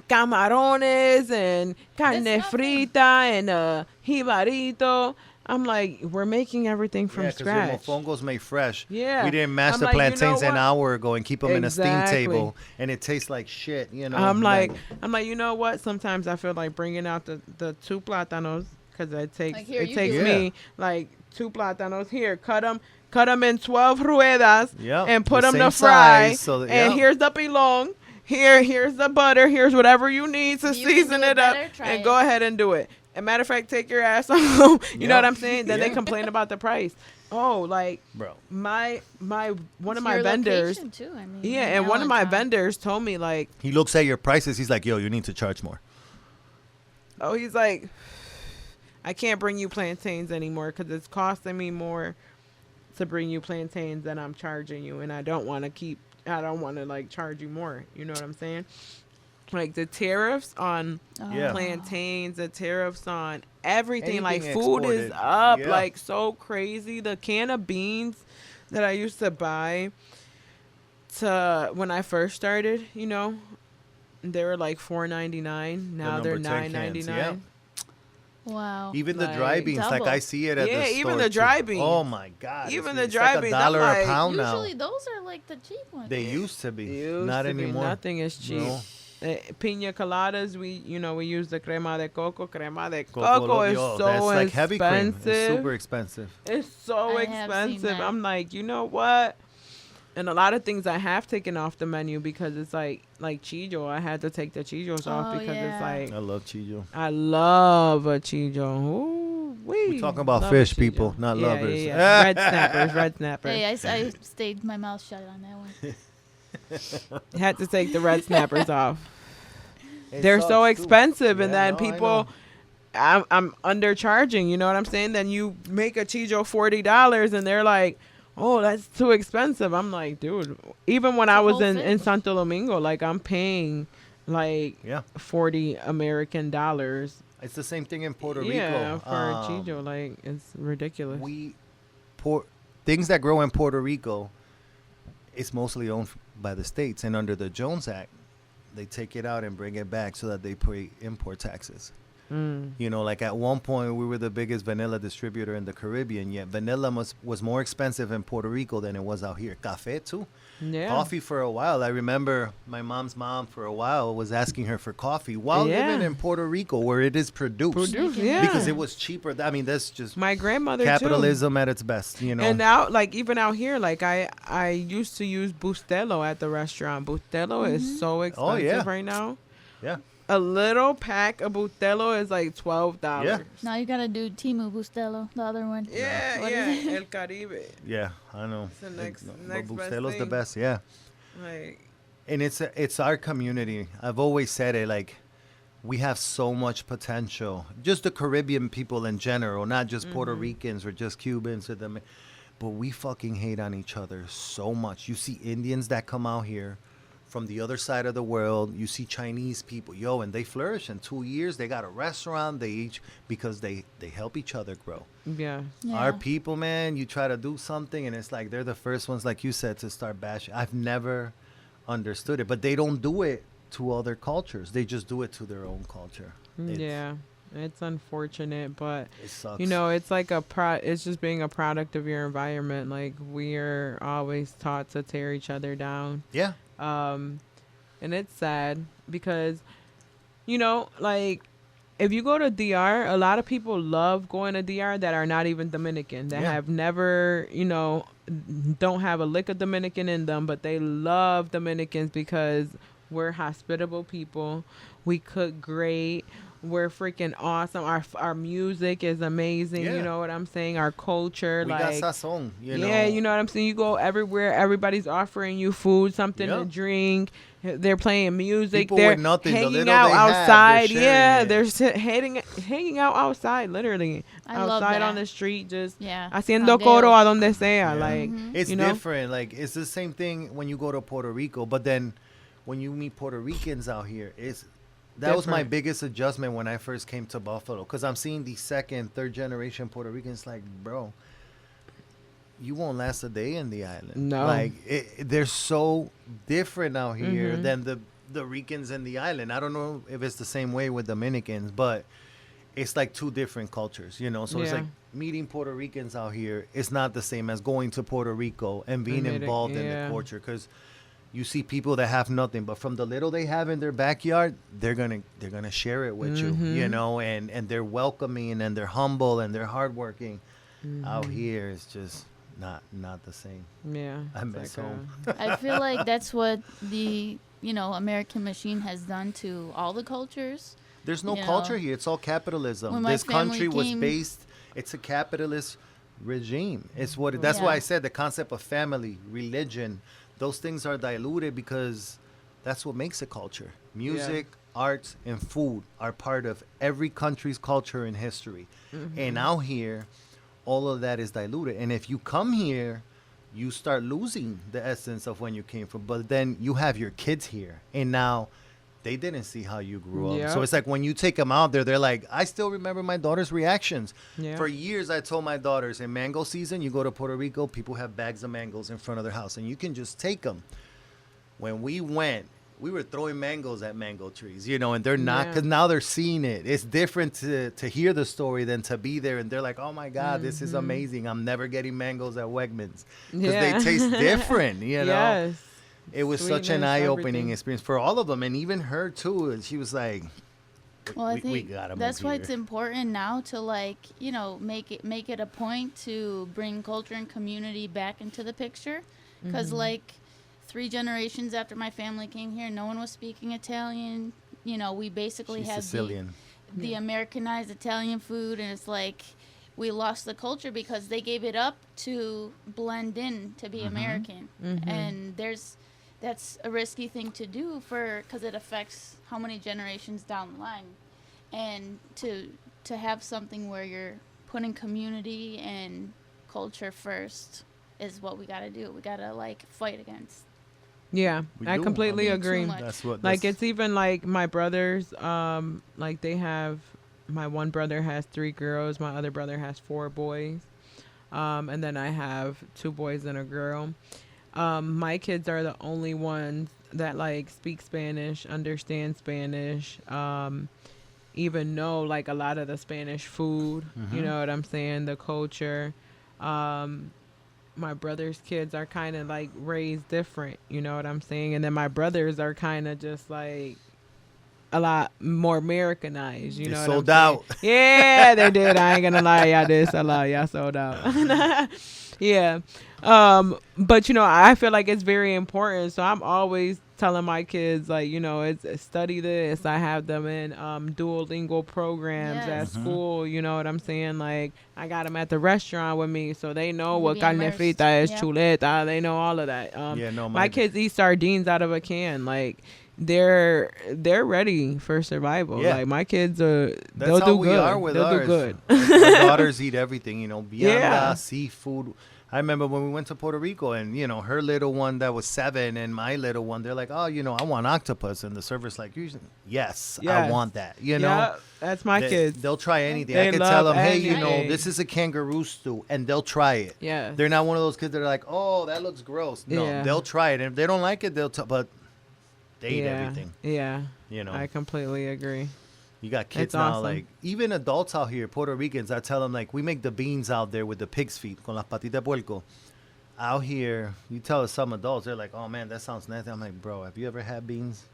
camarones and carne That's nothing. frita and jibarito. I'm like, we're making everything from yeah, because scratch. your mofongos made fresh. Yeah. We didn't mash I'm the like, you know plantains an what? hour ago and keep them in a steam Exactly. table, and it tastes like shit. You know, I'm like, you know what? Sometimes I feel like bringing out the two plátanos because it takes Like, here, it you takes do it. me like two plátanos here. Cut cut them in 12 ruedas, Yep, and put the them to same fry. size, so that- And yep. here's the pilon. Here's the butter. Here's whatever you need to You can season do it it up, better, try and it. go ahead and do it. As a matter of fact, take your ass home. You know Yep. what I'm saying? Then they Yeah. complain about the price. Oh, like Bro. my one of It's my your vendors. location, too, I mean, Yeah, and one of my Allentown. vendors told me like, He looks at your prices. He's like, yo, you need to charge more. oh, he's like, I can't bring you plantains anymore because it's costing me more to bring you plantains than I'm charging you, and I don't want to like charge you more. You know what I'm saying? Like the tariffs on Yeah. plantains, the tariffs on everything. Like Anything food is exported. up Yeah. like so crazy. The can of beans that I used to buy to when I first started, you know, they were like $4.99. Now they're number 10 cans, $9.99. Wow. Even the Like, dry beans, like double. I see it at Yeah, the store. even the too. dry beans. Oh my god! Even it's the dry like beans, $1 I'm a like, pound Usually now. those are like the cheap ones. They used to be, Used not to be. anymore. Nothing is cheap. No. Pina coladas, we use the crema de coco. Crema de Coco, coco is yo, so that's like heavy cream. expensive. It's super expensive. It's so I have seen expensive. that. I'm like, you know what? And a lot of things I have taken off the menu because it's like Chijo. I had to take the Chijos off Oh, because yeah. it's like I love Chijo. I love a Chijo. Ooh, We talking about love a fish, Chijo. people, not Yeah, lovers. Yeah, yeah. Red snappers, red snappers. Hey, I stayed my mouth shut on that one. Had to take the red snappers off. It They're sucks, so too. expensive, and Yeah, then no, I people, know. I'm undercharging. You know what I'm saying? Then you make a Chijo $40, and they're like, "Oh, that's too expensive." I'm like, dude. Even when It's I a was whole in fish. Santo Domingo, like I'm paying like Yeah, 40 American dollars. it's the same thing in Puerto Yeah, Rico. for a Chijo, like it's ridiculous. Things that grow in Puerto Rico, it's mostly owned by the states, and under the Jones Act, they take it out and bring it back so that they pay import taxes. Mm. You know, like at one point we were the biggest vanilla distributor in the Caribbean, yet vanilla was more expensive in Puerto Rico than it was out here. Café too. Yeah. Coffee for a while. I remember my mom's mom for a while was asking her for coffee while Yeah. living in Puerto Rico where it is produced. Yeah. Because it was cheaper. I mean, that's just My grandmother too. capitalism at its best, you know. And now, like even out here, like I used to use Bustelo at the restaurant. Bustelo is so expensive yeah. right now. Yeah. A little pack of Bustelo is like $12. Yeah. Now you gotta do Timu Bustelo, the other one. Yeah, What yeah. is it? El Caribe. Yeah, I know. It's the next But best Bustelo's the thing. best, yeah. Like And it's our community. I've always said it, like, we have so much potential. Just the Caribbean people in general, not just Puerto Ricans or just Cubans or them. But we fucking hate on each other so much. You see Indians that come out here from the other side of the world. You see Chinese people, and they flourish. In 2 years, they got a restaurant. They each because they help each other grow. yeah. Yeah. Our people, man, you try to do something, and it's like they're the first ones, like you said, to start bashing. I've never understood it, but they don't do it to other cultures. They just do it to their own culture. Yeah. It's unfortunate, but It sucks. you know, it's like it's just being a product of your environment. Like we're always taught to tear each other down. Yeah. And it's sad because, you know, like if you go to DR, a lot of people love going to DR that are not even Dominican, that Yeah. have never, don't have a lick of Dominican in them, but they love Dominicans because we're hospitable people. We cook great. We're freaking awesome. Our music is amazing. Yeah. You know what I'm saying? Our culture, We like got sazon, you know. yeah, you know what I'm saying? You go everywhere, everybody's offering you food, something to Yep. drink. They're playing music. People they're with nothing, the hanging little out they have, they're outside. sharing Yeah, it. they're hanging out outside, literally. I love outside that. on the street, just Yeah. haciendo Jangueo. coro a donde sea. Yeah. Like, It's you know? different. Like, it's the same thing when you go to Puerto Rico, but then when you meet Puerto Ricans out here, that was my Different. biggest adjustment when I first came to Buffalo, because I'm seeing these second, third generation Puerto Ricans. Like, bro, you won't last a day in the island. No. Like, they're so different out here Mhm. than the Ricans in the island. I don't know if it's the same way with Dominicans, but it's like two different cultures, you know. So it's Yeah. like meeting Puerto Ricans out here is not the same as going to Puerto Rico and being involved in Yeah. the culture, because you see people that have nothing, but from the little they have in their backyard, they're gonna share it with you, you know, and they're welcoming and they're humble and they're hardworking. Out here, it's just not the same. Yeah. I it's miss like, home. I feel like that's what the American machine has done to all the cultures. There's no You culture know, here. It's all capitalism. when my This country family was came- based. It's a capitalist regime. It's what. That's why Yeah. I said the concept of family, religion, those things are diluted because that's what makes a culture. Music, arts, and food are part of every country's culture and history. And out here, all of that is diluted. And if you come here, you start losing the essence of when you came from. But then you have your kids here, and now they didn't see how you grew up. So Yep. it's like when you take them out there, they're like, I still remember my daughter's reactions. Yeah. For years, I told my daughters, in mango season, you go to Puerto Rico, people have bags of mangoes in front of their house, and you can just take them. When we went, we were throwing mangoes at mango trees, and they're not, Yeah. because now they're seeing it. It's different to hear the story than to be there, and they're like, oh my God, this is amazing. I'm never getting mangoes at Wegmans because Yeah. they taste different, Yes. It was such an Sweetness, eye-opening everything. experience for all of them, and even her too. And she was like, Well, I we think gotta that's move why here. it's important now to make it a point to bring culture and community back into the picture, because Mm-hmm. 3 generations after my family came here, no one was speaking Italian. We basically She's had Sicilian. the Americanized Italian food, and it's like we lost the culture because they gave it up to blend in to be Mm-hmm. American, and that's a risky thing to do because it affects how many generations down the line, and to have something where you're putting community and culture first is what we got to do. We got to fight against. Yeah, We I do. completely I mean, agree. Too much. That's what. Like that's- it's even like my brothers, they have, my one brother has 3 girls, my other brother has 4 boys, and then I have 2 boys and a girl. My kids are the only ones that speak Spanish, understand Spanish, even know a lot of the Spanish food. You know what I'm saying? The culture. My brother's kids are kind of raised different. You know what I'm saying? And then my brothers are kind of just a lot more Americanized. You They know what sold I'm saying? out. Yeah, they did. I ain't gonna lie, y'all did sell out. Y'all sold out. Yeah. But I feel like it's very important. So I'm always telling my kids it's study this. I have them in duolingual programs at Yes. school. You know what I'm saying? I got them at the restaurant with me, so they know You what be carne immersed. frita is, Yep. chuleta. They know all of that. Yeah, no, my kids eat sardines out of a can. They're ready for survival. Yeah. My kids are. That's They'll how do we good. are with They'll ours. do good. Our daughters eat everything, vianda, Yeah. seafood. I remember when we went to Puerto Rico, and her little one that was 7 and my little one, they're like, oh, I want octopus, and the server's like, yes, I Yes. want that. Yeah, that's my kids. They'll try anything. They I could tell love them, hey, anything. this is a kangaroo stew, and they'll try it. Yeah. They're not one of those kids that are like, oh, that looks gross. No, Yeah. they'll try it, and if they don't like it, but they eat everything. Yeah. You know, I completely agree. you got kids It's now, awesome. even adults out here, Puerto Ricans. I tell them we make the beans out there with the pig's feet, con las patitas de puerco. Out here, you tell some adults, they're like, oh man, that sounds nasty. I'm like, bro, have you ever had beans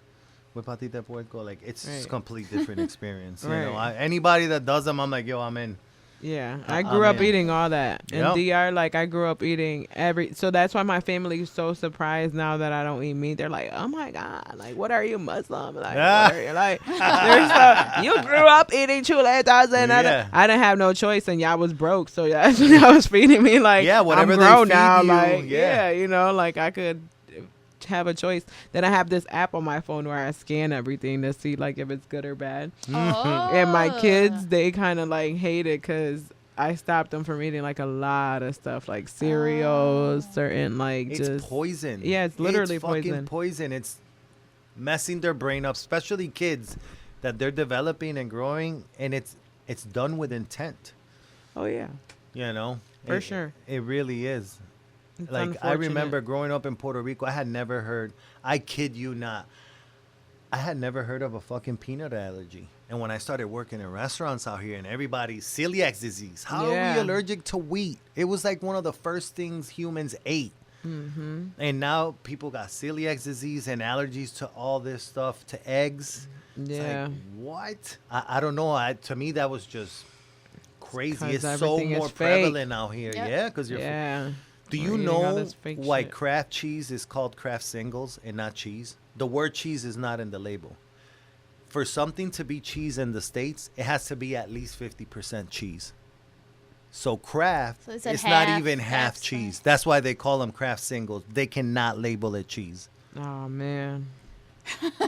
with patita de puerco? It's Right. a complete different experience. You know, Right. anybody that does them, I'm like, yo, I'm in. Yeah, I- I grew I'm up in. eating all that. In Yep. DR, I grew up eating so that's why my family is so surprised now that I don't eat meat. They're like, oh my God, what are you, Muslim? What are you, you grew up eating chuletas and Yeah. I didn't have no choice and y'all was broke. So that's when y'all was feeding me Yeah, whatever I'm they grown feed now. you, Yeah, I could have a choice. Then I have this app on my phone where I scan everything to see if it's good or bad. Oh. And my kids, they kind of hate it because I stopped them from eating a lot of stuff like cereals, certain It's just poison. Yeah, it's literally fucking poison. It's messing their brain up, especially kids that they're developing and growing, and it's done with intent. Oh yeah, For It- sure. It really is. it's I unfortunate. remember growing up in Puerto Rico, I had never heard, I kid you not, I had never heard of a fucking peanut allergy. And when I started working in restaurants out here and everybody's celiac disease, how are we Yeah. allergic to wheat? It was one of the first things humans ate. Mm-hmm. And now people got celiac disease and allergies to all this stuff, to eggs. Yeah. It's what? I don't know. To me, that was just crazy. 'Cause It's so everything is more fake. prevalent out here. Yep. Yeah, because Yeah. Do We're you eating all know this fake why shit. Kraft cheese is called Kraft singles and not cheese? The word cheese is not in the label. For something to be cheese in the States, it has to be at least 50% cheese. So Kraft, So they said it's not half, even half half cheese. stuff. That's why they call them Kraft singles. They cannot label it cheese. Oh man.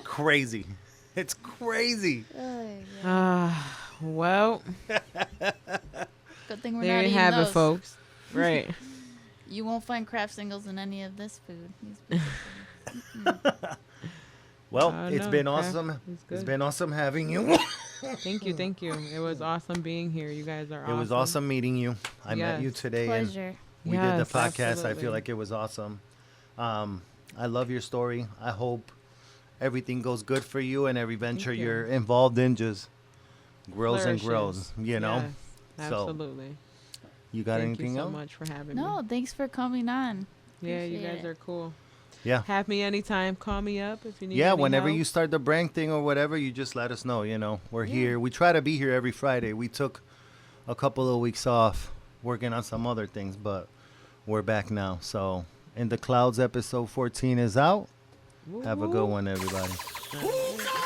Crazy. It's crazy. Well, Good thing we're there not you eating have those. it, folks. Right. You won't find Kraft singles in any of this food. These Well, No, been Kraft awesome. is It's good. been awesome having you. Thank you, thank you. It was awesome being here. You guys are awesome. It was awesome meeting you. I met you Yes. today, and pleasure. we did the Yes, podcast. I absolutely. feel like it was awesome. I love your story. I hope everything goes good for you, and every venture you. you're involved in just grows and grows. Flourishes. You know. Yes, So, absolutely. You got Thank anything you so else? much for having me. No, thanks for coming on. Yeah, you Appreciate guys it. are cool. Yeah. Have me anytime. Call me up if you need Yeah, any whenever help. you start the brand thing or whatever, you just let us know. You know, we're Yeah. here. We try to be here every Friday. We took a couple of weeks off working on some other things, but we're back now. So, In the Clouds episode 14 is out. Woo Have a woo. good one, everybody. All right.